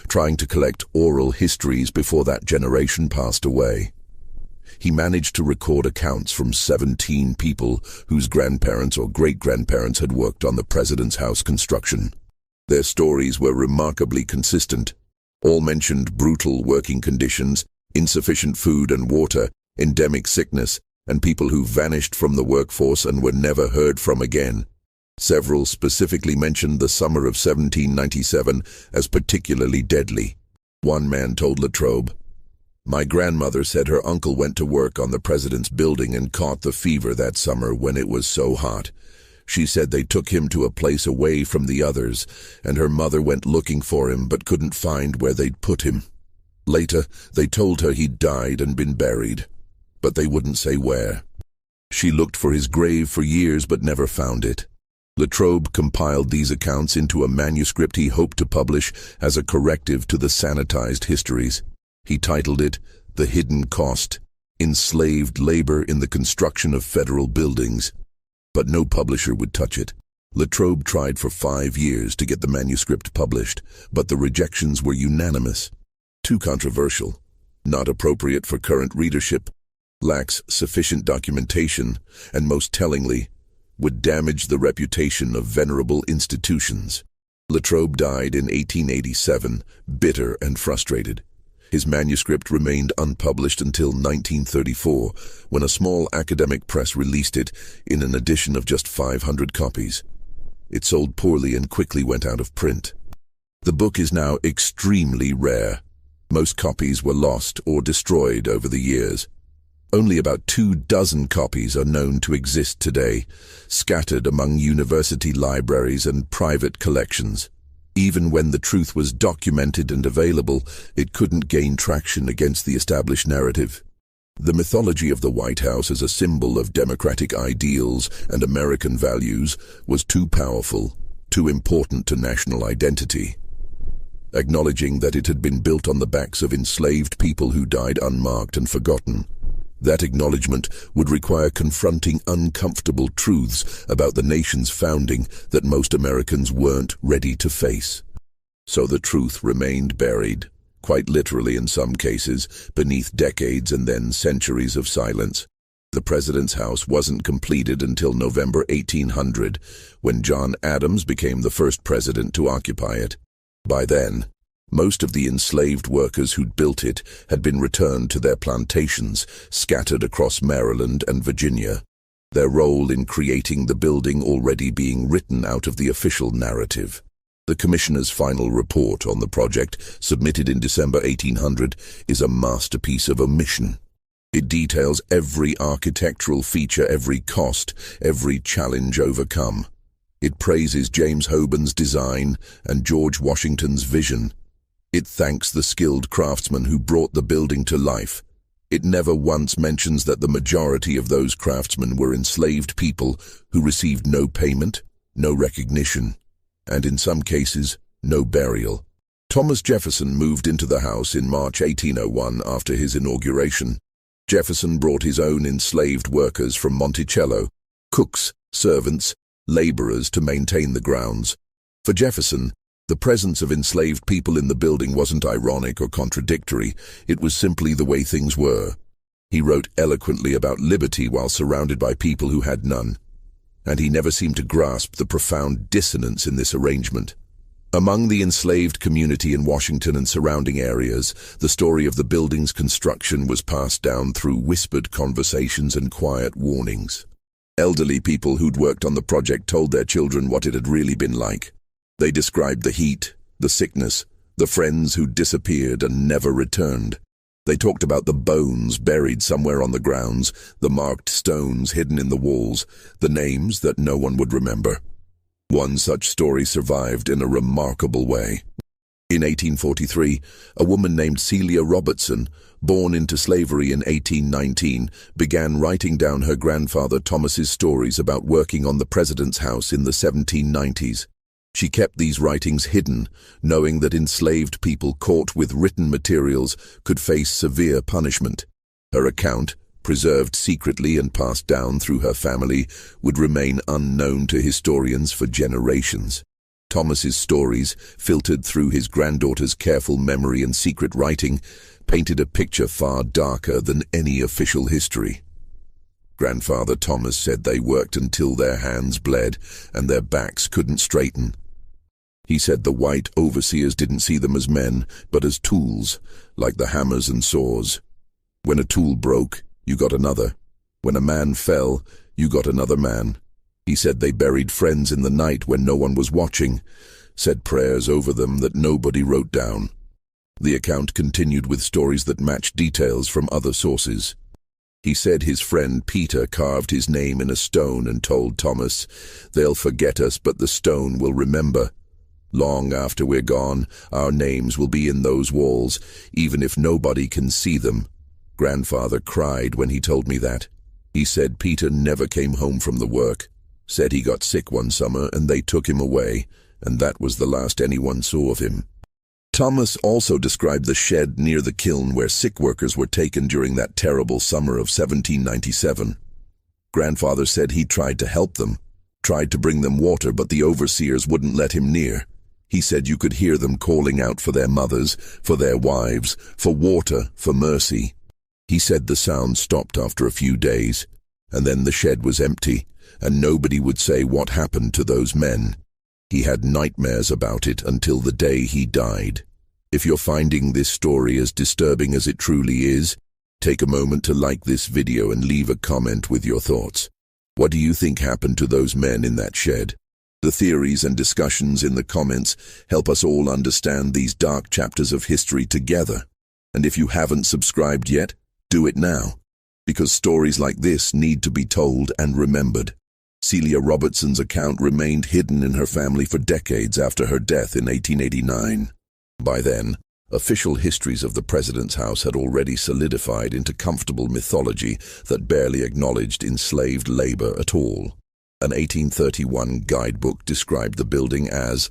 trying to collect oral histories before that generation passed away. He managed to record accounts from 17 people whose grandparents or great-grandparents had worked on the president's house construction. Their stories were remarkably consistent. All mentioned brutal working conditions, insufficient food and water, endemic sickness, and people who vanished from the workforce and were never heard from again. Several specifically mentioned the summer of 1797 as particularly deadly. One man told Latrobe, "My grandmother said her uncle went to work on the president's building and caught the fever that summer when it was so hot. She said they took him to a place away from the others, and her mother went looking for him but couldn't find where they'd put him. Later, they told her he'd died and been buried, but they wouldn't say where. She looked for his grave for years but never found it." Latrobe compiled these accounts into a manuscript he hoped to publish as a corrective to the sanitized histories. He titled it, "The Hidden Cost: Enslaved Labor in the Construction of Federal Buildings." But no publisher would touch it. Latrobe tried for 5 years to get the manuscript published, but the rejections were unanimous. Too controversial, not appropriate for current readership, lacks sufficient documentation, and most tellingly, would damage the reputation of venerable institutions. Latrobe died in 1887, bitter and frustrated. His manuscript remained unpublished until 1934, when a small academic press released it in an edition of just 500 copies. It sold poorly and quickly went out of print. The book is now extremely rare. Most copies were lost or destroyed over the years. Only about 24 copies are known to exist today, scattered among university libraries and private collections. Even when the truth was documented and available, it couldn't gain traction against the established narrative. The mythology of the White House as a symbol of democratic ideals and American values was too powerful, too important to national identity. Acknowledging that it had been built on the backs of enslaved people who died unmarked and forgotten, that acknowledgement would require confronting uncomfortable truths about the nation's founding that most Americans weren't ready to face. So the truth remained buried, quite literally in some cases, beneath decades and then centuries of silence. The president's house wasn't completed until November 1800, when John Adams became the first president to occupy it. By then, most of the enslaved workers who'd built it had been returned to their plantations, scattered across Maryland and Virginia, their role in creating the building already being written out of the official narrative. The commissioner's final report on the project, submitted in December 1800, is a masterpiece of omission. It details every architectural feature, every cost, every challenge overcome. It praises James Hoban's design and George Washington's vision. It thanks the skilled craftsmen who brought the building to life. It never once mentions that the majority of those craftsmen were enslaved people who received no payment, no recognition, and in some cases, no burial. Thomas Jefferson moved into the house in March 1801 after his inauguration. Jefferson brought his own enslaved workers from Monticello, cooks, servants, laborers to maintain the grounds. For Jefferson, the presence of enslaved people in the building wasn't ironic or contradictory, it was simply the way things were. He wrote eloquently about liberty while surrounded by people who had none, and he never seemed to grasp the profound dissonance in this arrangement. Among the enslaved community in Washington and surrounding areas, the story of the building's construction was passed down through whispered conversations and quiet warnings. Elderly people who'd worked on the project told their children what it had really been like. They described the heat, the sickness, The friends who disappeared and never returned. They talked about the bones buried somewhere on the grounds, the marked stones hidden in the walls, the names that no one would remember. One such story survived in a remarkable way. In 1843, a woman named Celia Robertson, born into slavery in 1819, began writing down her grandfather Thomas's stories about working on the president's house in the 1790s. She kept these writings hidden, knowing that enslaved people caught with written materials could face severe punishment. Her account, preserved secretly and passed down through her family, would remain unknown to historians for generations. Thomas's stories, filtered through his granddaughter's careful memory and secret writing, painted a picture far darker than any official history. Grandfather Thomas said they worked until their hands bled and their backs couldn't straighten. He said the white overseers didn't see them as men, but as tools, like the hammers and saws. When a tool broke, you got another. When a man fell, you got another man. He said they buried friends in the night when no one was watching, said prayers over them that nobody wrote down. The account continued with stories that matched details from other sources. He said his friend Peter carved his name in a stone and told Thomas, "They'll forget us, but the stone will remember. Long after we're gone, our names will be in those walls, even if nobody can see them." Grandfather cried when he told me that. He said Peter never came home from the work, said he got sick one summer and they took him away, and that was the last anyone saw of him. Thomas also described the shed near the kiln where sick workers were taken during that terrible summer of 1797. Grandfather said he tried to help them, tried to bring them water, but the overseers wouldn't let him near. He said you could hear them calling out for their mothers, for their wives, for water, for mercy. He said the sound stopped after a few days, and then the shed was empty, and nobody would say what happened to those men. He had nightmares about it until the day he died. If you're finding this story as disturbing as it truly is, take a moment to like this video and leave a comment with your thoughts. What do you think happened to those men in that shed? The theories and discussions in the comments help us all understand these dark chapters of history together. And if you haven't subscribed yet, do it now, because stories like this need to be told and remembered. Celia Robertson's account remained hidden in her family for decades after her death in 1889. By then, official histories of the president's house had already solidified into comfortable mythology that barely acknowledged enslaved labor at all. An 1831 guidebook described the building as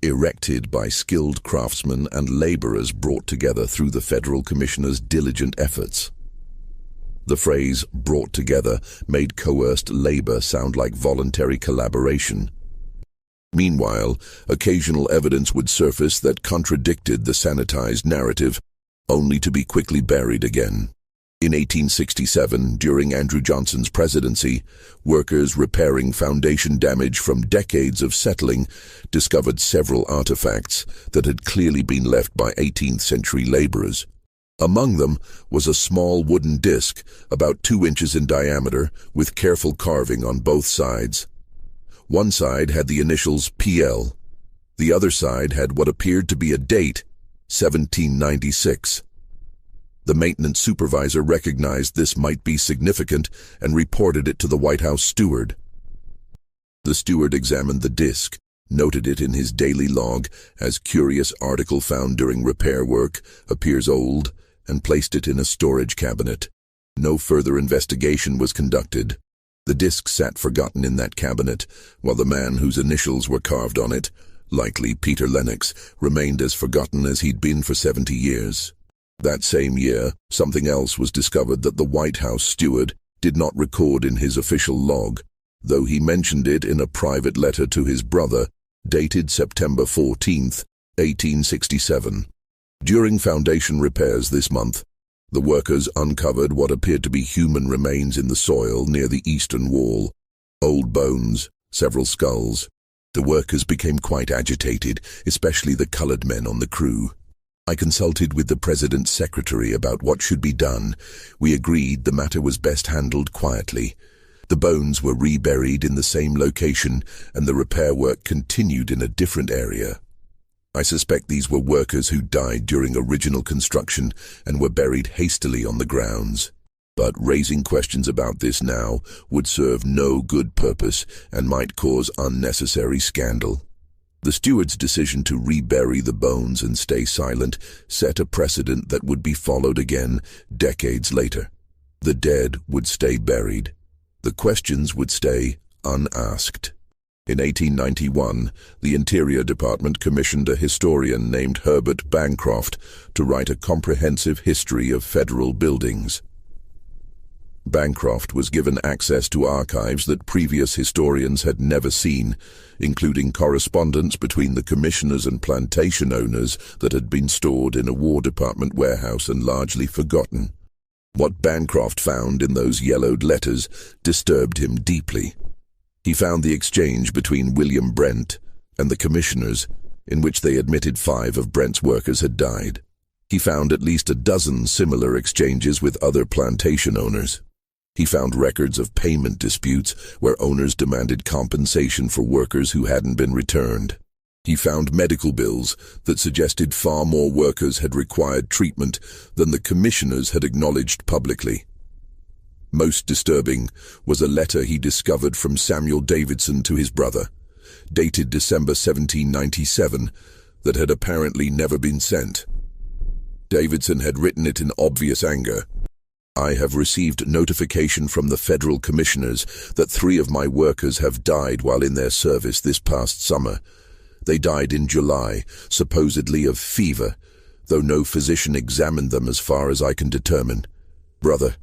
erected by skilled craftsmen and laborers brought together through the federal commissioner's diligent efforts. The phrase "brought together" made coerced labor sound like voluntary collaboration. Meanwhile, occasional evidence would surface that contradicted the sanitized narrative, only to be quickly buried again. In 1867, during Andrew Johnson's presidency, workers repairing foundation damage from decades of settling discovered several artifacts that had clearly been left by 18th century laborers. Among them was a small wooden disc, about 2 inches in diameter, with careful carving on both sides. One side had the initials PL. The other side had what appeared to be a date, 1796. The maintenance supervisor recognized this might be significant and reported it to the White House steward. The steward examined the disc, noted it in his daily log as curious article found during repair work, appears old, and placed it in a storage cabinet. No further investigation was conducted. The disc sat forgotten in that cabinet, while the man whose initials were carved on it, likely Peter Lennox, remained as forgotten as he'd been for 70 years. That same year, something else was discovered that the White House steward did not record in his official log, though he mentioned it in a private letter to his brother, dated September 14, 1867. During foundation repairs this month, the workers uncovered what appeared to be human remains in the soil near the eastern wall. Old bones, several skulls. The workers became quite agitated, especially the colored men on the crew. I consulted with the president's secretary about what should be done. We agreed the matter was best handled quietly. The bones were reburied in the same location, and the repair work continued in a different area. I suspect these were workers who died during original construction and were buried hastily on the grounds. But raising questions about this now would serve no good purpose and might cause unnecessary scandal. The steward's decision to rebury the bones and stay silent set a precedent that would be followed again decades later. The dead would stay buried. The questions would stay unasked. In 1891, the Interior Department commissioned a historian named Herbert Bancroft to write a comprehensive history of federal buildings. Bancroft was given access to archives that previous historians had never seen, including correspondence between the commissioners and plantation owners that had been stored in a War Department warehouse and largely forgotten. What Bancroft found in those yellowed letters disturbed him deeply. He found the exchange between William Brent and the commissioners, in which they admitted 5 of Brent's workers had died. He found at least a dozen similar exchanges with other plantation owners. He found records of payment disputes where owners demanded compensation for workers who hadn't been returned. He found medical bills that suggested far more workers had required treatment than the commissioners had acknowledged publicly. Most disturbing was a letter he discovered from Samuel Davidson to his brother, dated December 1797, that had apparently never been sent. Davidson had written it in obvious anger. "I have received notification from the federal commissioners that 3 of my workers have died while in their service this past summer. They died in July, supposedly of fever, though no physician examined them as far as I can determine. Brother,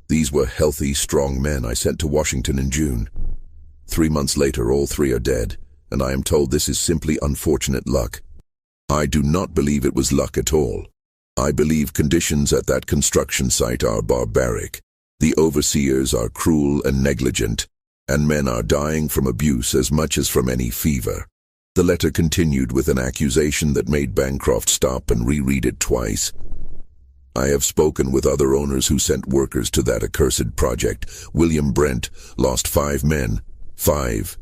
these were healthy, strong men I sent to Washington in June. 3 months later, all 3 are dead, and I am told this is simply unfortunate luck. I do not believe it was luck at all. I believe conditions at that construction site are barbaric. The overseers are cruel and negligent, and men are dying from abuse as much as from any fever." The letter continued with an accusation that made Bancroft stop and reread it twice. "I have spoken with other owners who sent workers to that accursed project. William Brent lost 5 men, 5,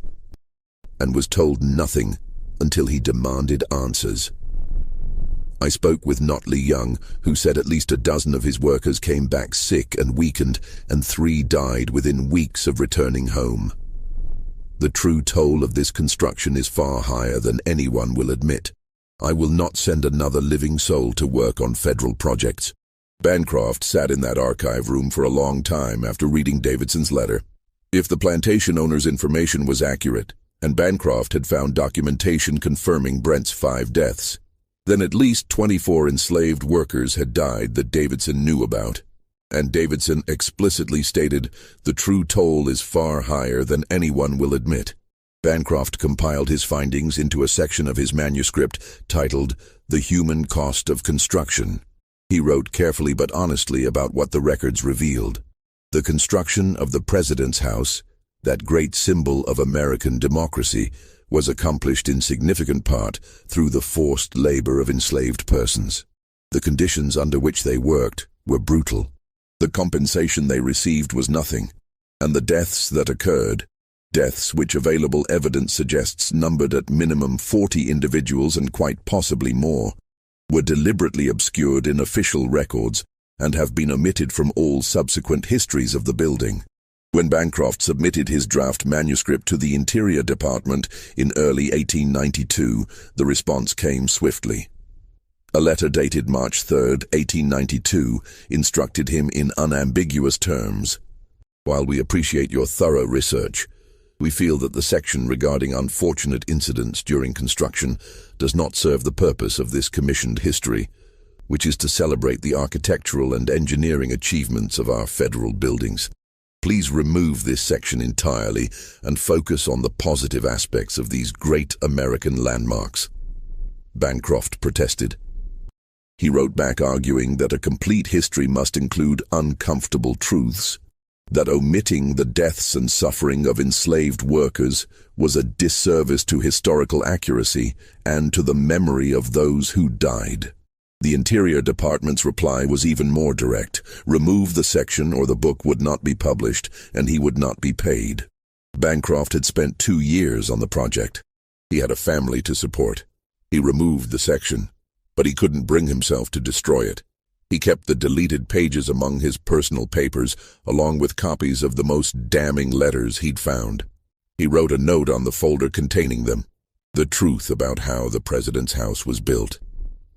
and was told nothing until he demanded answers. I spoke with Notley Young, who said at least a dozen of his workers came back sick and weakened, and 3 died within weeks of returning home. The true toll of this construction is far higher than anyone will admit. I will not send another living soul to work on federal projects." Bancroft sat in that archive room for a long time after reading Davidson's letter. If the plantation owner's information was accurate, and Bancroft had found documentation confirming Brent's 5 deaths, then at least 24 enslaved workers had died that Davidson knew about. And Davidson explicitly stated, "The true toll is far higher than anyone will admit." Bancroft compiled his findings into a section of his manuscript titled "The Human Cost of Construction." He wrote carefully but honestly about what the records revealed. The construction of the President's House, that great symbol of American democracy, was accomplished in significant part through the forced labor of enslaved persons. The conditions under which they worked were brutal. The compensation they received was nothing, and the deaths that occurred, deaths which available evidence suggests numbered at minimum 40 individuals and quite possibly more, were deliberately obscured in official records and have been omitted from all subsequent histories of the building. When Bancroft submitted his draft manuscript to the Interior Department in early 1892, the response came swiftly. A letter dated March 3, 1892, instructed him in unambiguous terms, "While we appreciate your thorough research, we feel that the section regarding unfortunate incidents during construction does not serve the purpose of this commissioned history, which is to celebrate the architectural and engineering achievements of our federal buildings. Please remove this section entirely and focus on the positive aspects of these great American landmarks." Bancroft protested. He wrote back arguing that a complete history must include uncomfortable truths, that omitting the deaths and suffering of enslaved workers was a disservice to historical accuracy and to the memory of those who died. The Interior Department's reply was even more direct. Remove the section or the book would not be published and he would not be paid. Bancroft had spent 2 years on the project. He had a family to support. He removed the section, but he couldn't bring himself to destroy it. He kept the deleted pages among his personal papers, along with copies of the most damning letters he'd found. He wrote a note on the folder containing them. The truth about how the president's house was built.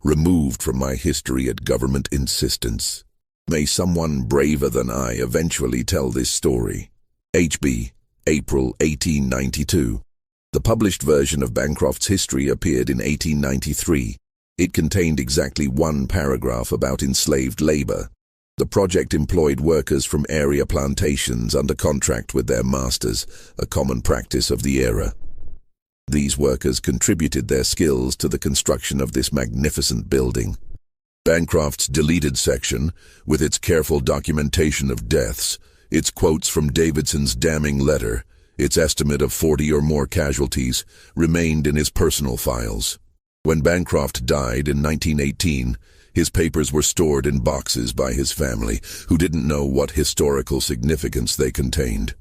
Removed from my history at government insistence. May someone braver than I eventually tell this story. H.B. April 1892. The published version of Bancroft's history appeared in 1893. It contained exactly one paragraph about enslaved labor. The project employed workers from area plantations under contract with their masters, a common practice of the era. These workers contributed their skills to the construction of this magnificent building. Bancroft's deleted section, with its careful documentation of deaths, its quotes from Davidson's damning letter, its estimate of 40 or more casualties, remained in his personal files. When Bancroft died in 1918, his papers were stored in boxes by his family, who didn't know what historical significance they contained.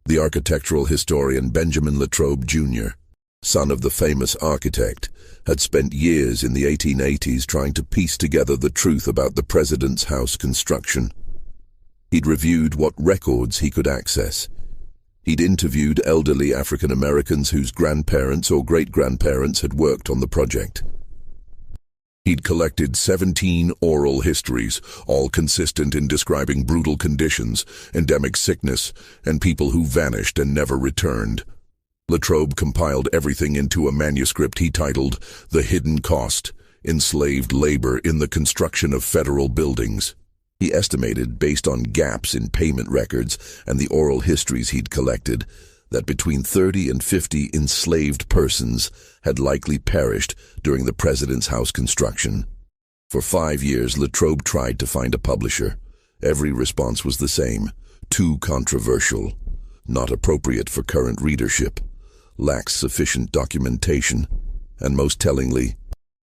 The architectural historian Benjamin Latrobe, Jr., son of the famous architect, had spent years in the 1880s trying to piece together the truth about the president's house construction. He'd reviewed what records he could access. He'd interviewed elderly African Americans whose grandparents or great-grandparents had worked on the project. He'd collected 17 oral histories, all consistent in describing brutal conditions, endemic sickness, and people who vanished and never returned. Latrobe compiled everything into a manuscript he titled The Hidden Cost, Enslaved Labor in the Construction of Federal Buildings. He estimated, based on gaps in payment records and the oral histories he'd collected, that between 30 and 50 enslaved persons had likely perished during the president's house construction. For 5 years, Latrobe tried to find a publisher. Every response was the same: too controversial, not appropriate for current readership, lacks sufficient documentation, and most tellingly,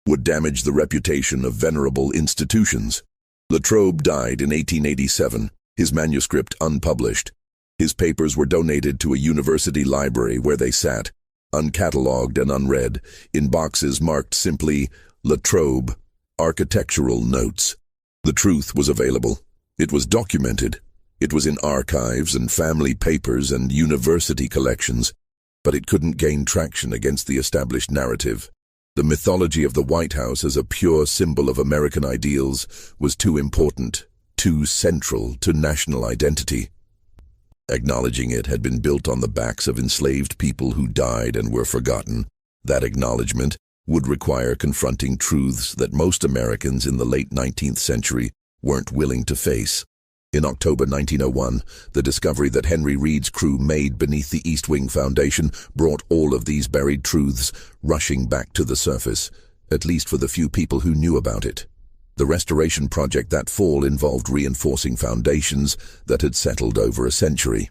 would damage the reputation of venerable institutions. Latrobe died in 1887, his manuscript unpublished. His papers were donated to a university library where they sat, uncatalogued and unread, in boxes marked simply Latrobe, Architectural Notes. The truth was available. It was documented. It was in archives and family papers and university collections, but it couldn't gain traction against the established narrative. The mythology of the White House as a pure symbol of American ideals was too important, too central to national identity. Acknowledging it had been built on the backs of enslaved people who died and were forgotten. That acknowledgement would require confronting truths that most Americans in the late 19th century weren't willing to face. In October 1901, the discovery that Henry Reed's crew made beneath the East Wing Foundation brought all of these buried truths rushing back to the surface, at least for the few people who knew about it. The restoration project that fall involved reinforcing foundations that had settled over a century.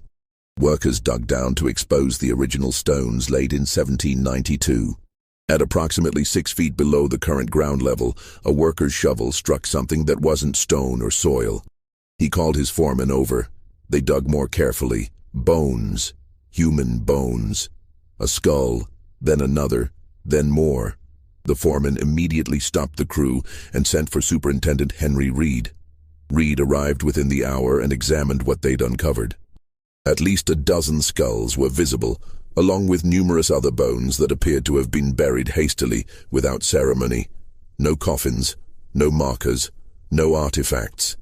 Workers dug down to expose the original stones laid in 1792. At approximately 6 feet below the current ground level, a worker's shovel struck something that wasn't stone or soil. He called his foreman over. They dug more carefully. Bones. Human bones. A skull, then another, then more. The foreman immediately stopped the crew and sent for Superintendent Henry Reed. Reed arrived within the hour and examined what they'd uncovered. At least a dozen skulls were visible, along with numerous other bones that appeared to have been buried hastily, without ceremony. No coffins, no markers, no artifacts.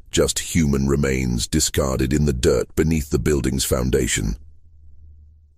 Just human remains discarded in the dirt beneath the building's foundation.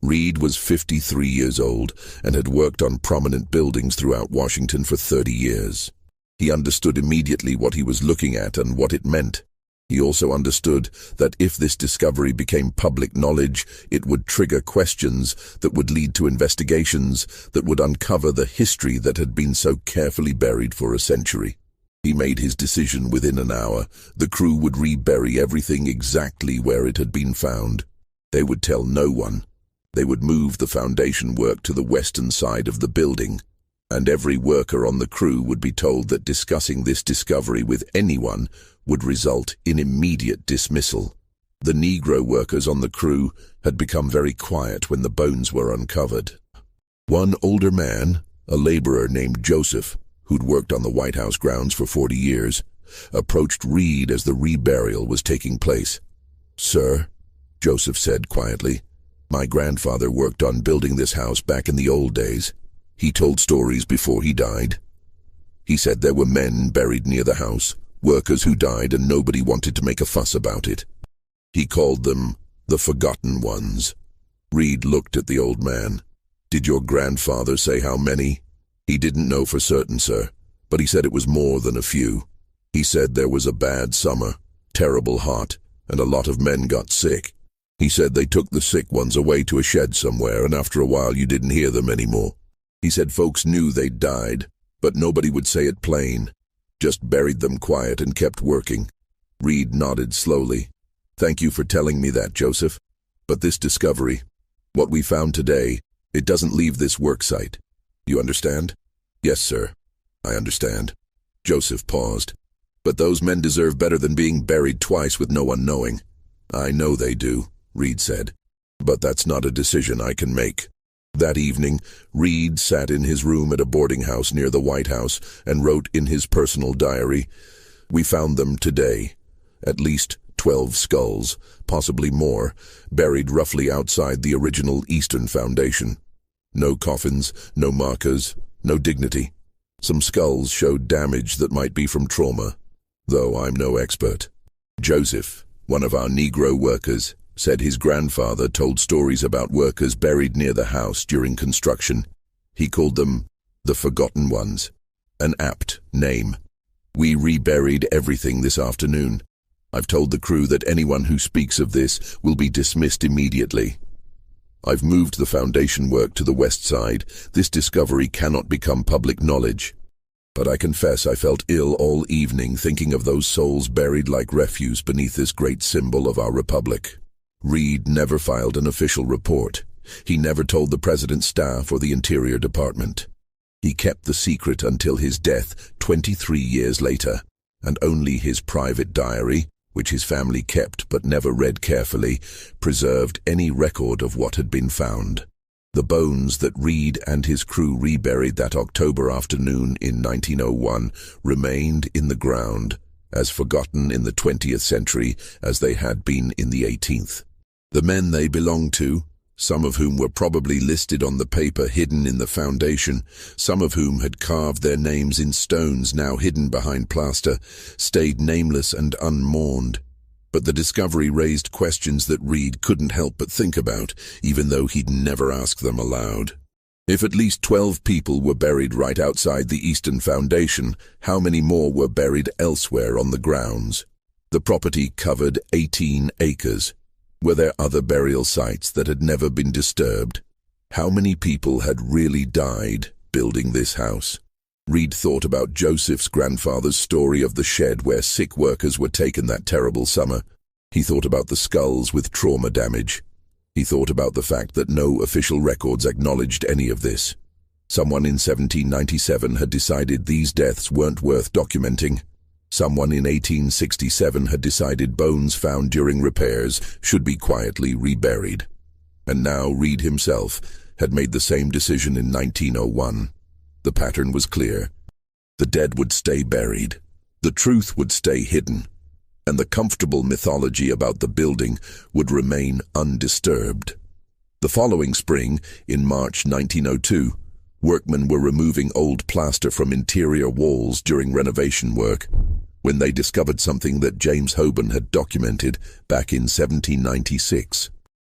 Reed was 53 years old and had worked on prominent buildings throughout Washington for 30 years. He understood immediately what he was looking at and what it meant. He also understood that if this discovery became public knowledge, it would trigger questions that would lead to investigations that would uncover the history that had been so carefully buried for a century. He made his decision within an hour. The crew would rebury everything exactly where it had been found. They would tell no one. They would move the foundation work to the western side of the building, and every worker on the crew would be told that discussing this discovery with anyone would result in immediate dismissal. The Negro workers on the crew had become very quiet when the bones were uncovered. One older man, A laborer named Joseph, who'd worked on the White House grounds for 40 years, approached Reed as the reburial was taking place. "Sir," Joseph said quietly, "my grandfather worked on building this house back in the old days. He told stories before he died. He said there were men buried near the house, workers who died and nobody wanted to make a fuss about it. He called them the Forgotten Ones." Reed looked at the old man. "Did your grandfather say how many?" "He didn't know for certain, sir, but he said it was more than a few. He said there was a bad summer, terrible hot, and a lot of men got sick. He said they took the sick ones away to a shed somewhere, and after a while you didn't hear them anymore. He said folks knew they'd died, but nobody would say it plain. Just buried them quiet and kept working." Reed nodded slowly. "Thank you for telling me that, Joseph. But this discovery, what we found today, it doesn't leave this work site. You understand?" "Yes, sir, I understand." Joseph paused. "But those men deserve better than being buried twice with no one knowing." "I know they do," Reed said. "But that's not a decision I can make." That evening, Reed sat in his room at a boarding house near the White House and wrote in his personal diary, "We found them today. At least 12 skulls, possibly more, buried roughly outside the original Eastern Foundation. No coffins, no markers, no dignity. Some skulls showed damage that might be from trauma, though I'm no expert." Joseph, one of our Negro workers, said his grandfather told stories about workers buried near the house during construction. He called them the Forgotten Ones, an apt name. "We reburied everything this afternoon. I've told the crew that anyone who speaks of this will be dismissed immediately. I've moved the foundation work to the west side. This discovery cannot become public knowledge. But I confess I felt ill all evening thinking of those souls buried like refuse beneath this great symbol of our republic." Reed never filed an official report. He never told the president's staff or the Interior Department. He kept the secret until his death 23 years later, and only his private diary, which his family kept but never read carefully, preserved any record of what had been found. The bones that Reed and his crew reburied that October afternoon in 1901 remained in the ground, as forgotten in the 20th century as they had been in the 18th. The men they belonged to, some of whom were probably listed on the paper hidden in the foundation, some of whom had carved their names in stones now hidden behind plaster, stayed nameless and unmourned. But the discovery raised questions that Reed couldn't help but think about, even though he'd never asked them aloud. If at least 12 people were buried right outside the Eastern Foundation, how many more were buried elsewhere on the grounds? The property covered 18 acres. Were there other burial sites that had never been disturbed? How many people had really died building this house? Reed thought about Joseph's grandfather's story of the shed where sick workers were taken that terrible summer. He thought about the skulls with trauma damage. He thought about the fact that no official records acknowledged any of this. Someone in 1797 had decided these deaths weren't worth documenting. Someone in 1867 had decided bones found during repairs should be quietly reburied. And now Reed himself had made the same decision in 1901. The pattern was clear. The dead would stay buried. The truth would stay hidden. And the comfortable mythology about the building would remain undisturbed. The following spring, in March 1902, workmen were removing old plaster from interior walls during renovation work when they discovered something that James Hoban had documented back in 1796.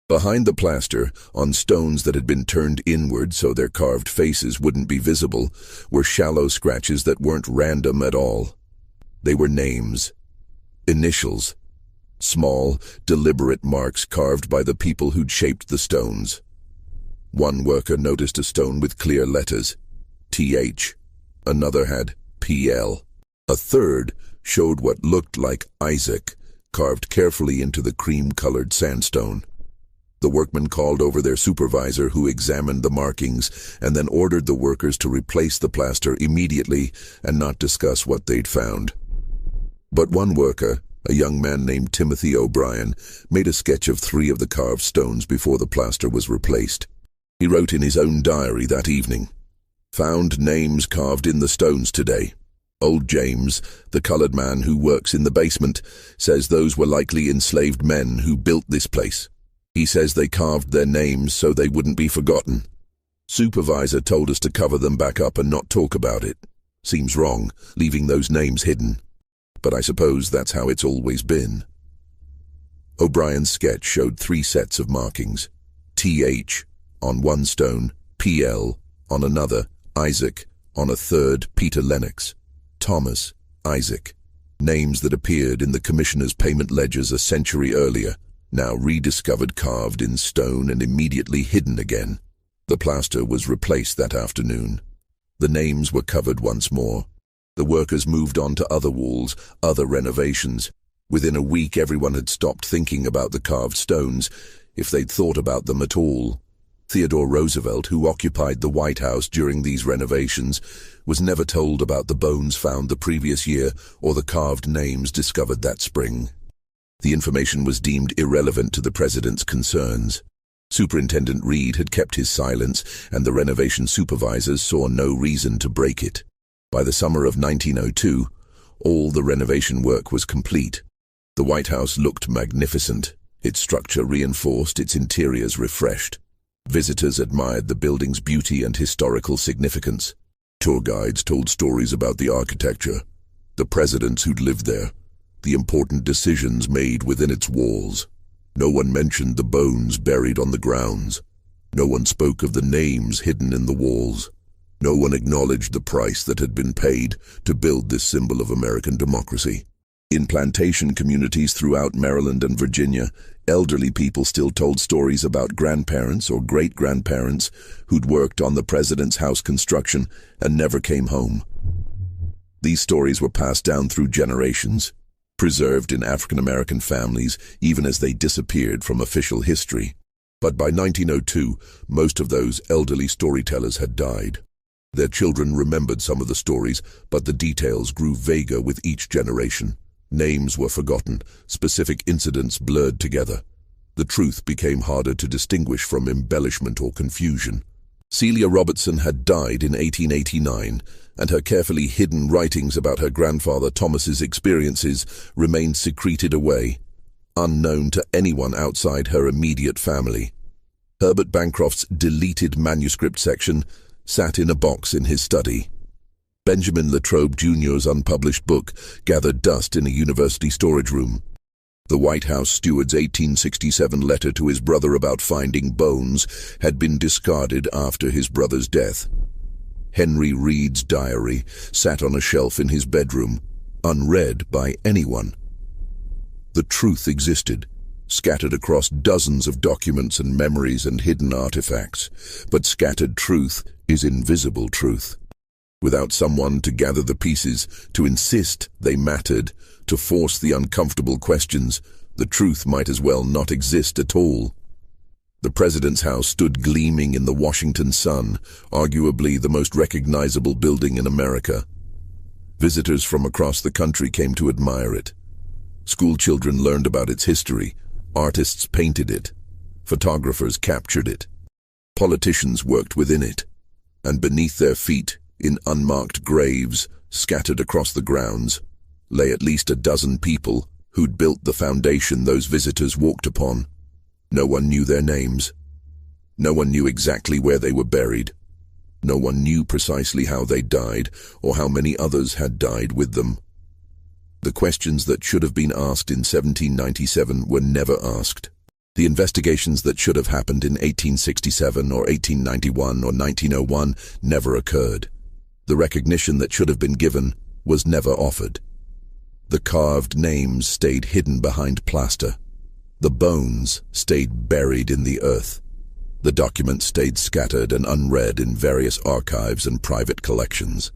Behind the plaster, on stones that had been turned inward so their carved faces wouldn't be visible, were shallow scratches that weren't random at all. They were names. Initials. Small, deliberate marks carved by the people who'd shaped the stones. One worker noticed a stone with clear letters, TH. Another had PL. A third showed what looked like Isaac, carved carefully into the cream-colored sandstone. The workmen called over their supervisor, who examined the markings and then ordered the workers to replace the plaster immediately and not discuss what they'd found. But one worker, a young man named Timothy O'Brien, made a sketch of 3 of the carved stones before the plaster was replaced. He wrote in his own diary that evening, Found names carved in the stones today. Old James, the colored man who works in the basement, says those were likely enslaved men who built this place. He says they carved their names so they wouldn't be forgotten. Supervisor told us to cover them back up and not talk about it. Seems wrong, leaving those names hidden. But I suppose that's how it's always been. O'Brien's sketch showed 3 sets of markings. TH on one stone, PL on another, Isaac on a third, Peter Lennox, Thomas, Isaac. Names that appeared in the commissioner's payment ledgers a century earlier, now rediscovered carved in stone and immediately hidden again. The plaster was replaced that afternoon. The names were covered once more. The workers moved on to other walls, other renovations. Within a week, everyone had stopped thinking about the carved stones, if they'd thought about them at all. Theodore Roosevelt, who occupied the White House during these renovations, was never told about the bones found the previous year or the carved names discovered that spring. The information was deemed irrelevant to the president's concerns. Superintendent Reed had kept his silence, and the renovation supervisors saw no reason to break it. By the summer of 1902, all the renovation work was complete. The White House looked magnificent, its structure reinforced, its interiors refreshed. Visitors admired the building's beauty and historical significance. Tour guides told stories about the architecture, the presidents who'd lived there, the important decisions made within its walls. No one mentioned the bones buried on the grounds. No one spoke of the names hidden in the walls. No one acknowledged the price that had been paid to build this symbol of American democracy. In plantation communities throughout Maryland and Virginia, elderly people still told stories about grandparents or great-grandparents who'd worked on the president's house construction and never came home. These stories were passed down through generations, preserved in African-American families even as they disappeared from official history. But by 1902, most of those elderly storytellers had died. Their children remembered some of the stories, but the details grew vaguer with each generation. Names were forgotten, specific incidents blurred together. The truth became harder to distinguish from embellishment or confusion. Celia Robertson had died in 1889, and her carefully hidden writings about her grandfather Thomas's experiences remained secreted away, unknown to anyone outside her immediate family. Herbert Bancroft's deleted manuscript section sat in a box in his study. Benjamin Latrobe Jr.'s unpublished book gathered dust in a university storage room. The White House steward's 1867 letter to his brother about finding bones had been discarded after his brother's death. Henry Reed's diary sat on a shelf in his bedroom, unread by anyone. The truth existed, scattered across dozens of documents and memories and hidden artifacts, but scattered truth is invisible truth. Without someone to gather the pieces, to insist they mattered, to force the uncomfortable questions, the truth might as well not exist at all. The president's house stood gleaming in the Washington sun, arguably the most recognizable building in America. Visitors from across the country came to admire it. School children learned about its history. Artists painted it. Photographers captured it. Politicians worked within it. And beneath their feet, in unmarked graves, scattered across the grounds, lay at least a dozen people who'd built the foundation those visitors walked upon. No one knew their names. No one knew exactly where they were buried. No one knew precisely how they died or how many others had died with them. The questions that should have been asked in 1797 were never asked. The investigations that should have happened in 1867 or 1891 or 1901 never occurred. The recognition that should have been given was never offered. The carved names stayed hidden behind plaster. The bones stayed buried in the earth. The documents stayed scattered and unread in various archives and private collections.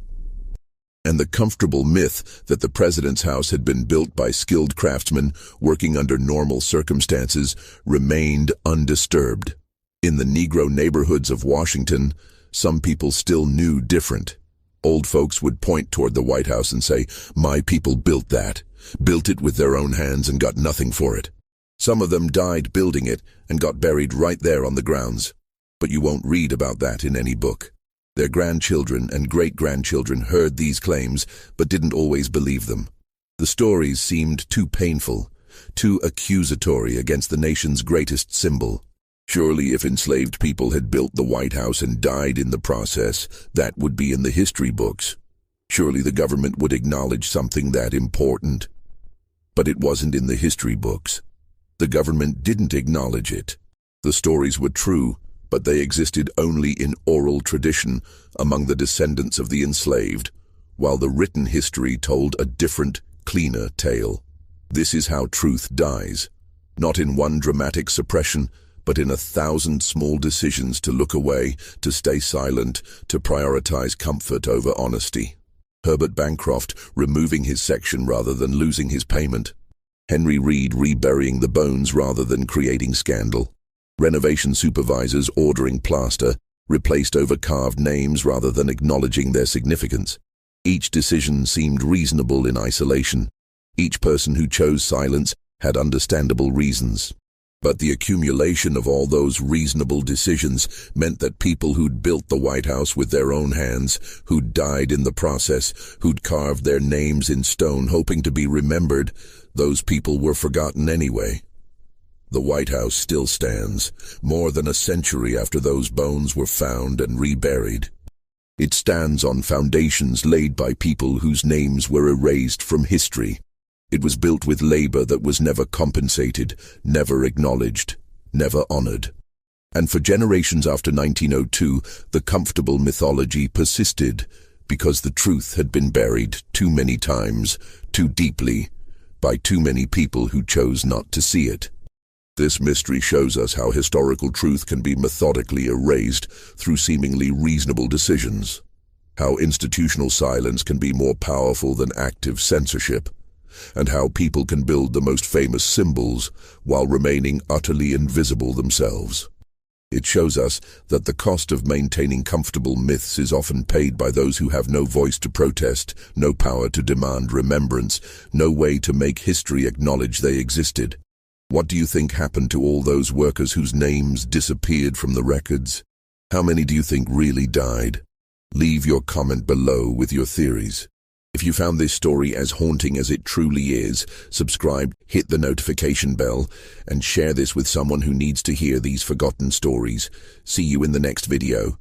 And the comfortable myth that the president's house had been built by skilled craftsmen working under normal circumstances remained undisturbed. In the Negro neighborhoods of Washington, some people still knew different. Old folks would point toward the White House and say, "My people built that, built it with their own hands and got nothing for it." Some of them died building it and got buried right there on the grounds. But you won't read about that in any book. Their grandchildren and great-grandchildren heard these claims but didn't always believe them. The stories seemed too painful, too accusatory against the nation's greatest symbol. Surely if enslaved people had built the White House and died in the process, that would be in the history books. Surely the government would acknowledge something that important. But it wasn't in the history books. The government didn't acknowledge it. The stories were true, but they existed only in oral tradition among the descendants of the enslaved, while the written history told a different, cleaner tale. This is how truth dies, not in one dramatic suppression, but in 1,000 small decisions to look away, to stay silent, to prioritize comfort over honesty. Herbert Bancroft removing his section rather than losing his payment. Henry Reed reburying the bones rather than creating scandal. Renovation supervisors ordering plaster replaced over carved names rather than acknowledging their significance. Each decision seemed reasonable in isolation. Each person who chose silence had understandable reasons. But the accumulation of all those reasonable decisions meant that people who'd built the White House with their own hands, who'd died in the process, who'd carved their names in stone hoping to be remembered, those people were forgotten anyway. The White House still stands, more than a century after those bones were found and reburied. It stands on foundations laid by people whose names were erased from history. It was built with labor that was never compensated, never acknowledged, never honored. And for generations after 1902, the comfortable mythology persisted because the truth had been buried too many times, too deeply, by too many people who chose not to see it. This mystery shows us how historical truth can be methodically erased through seemingly reasonable decisions, how institutional silence can be more powerful than active censorship, and how people can build the most famous symbols while remaining utterly invisible themselves. It shows us that the cost of maintaining comfortable myths is often paid by those who have no voice to protest, no power to demand remembrance, no way to make history acknowledge they existed. What do you think happened to all those workers whose names disappeared from the records? How many do you think really died? Leave your comment below with your theories. If you found this story as haunting as it truly is, subscribe, hit the notification bell, and share this with someone who needs to hear these forgotten stories. See you in the next video.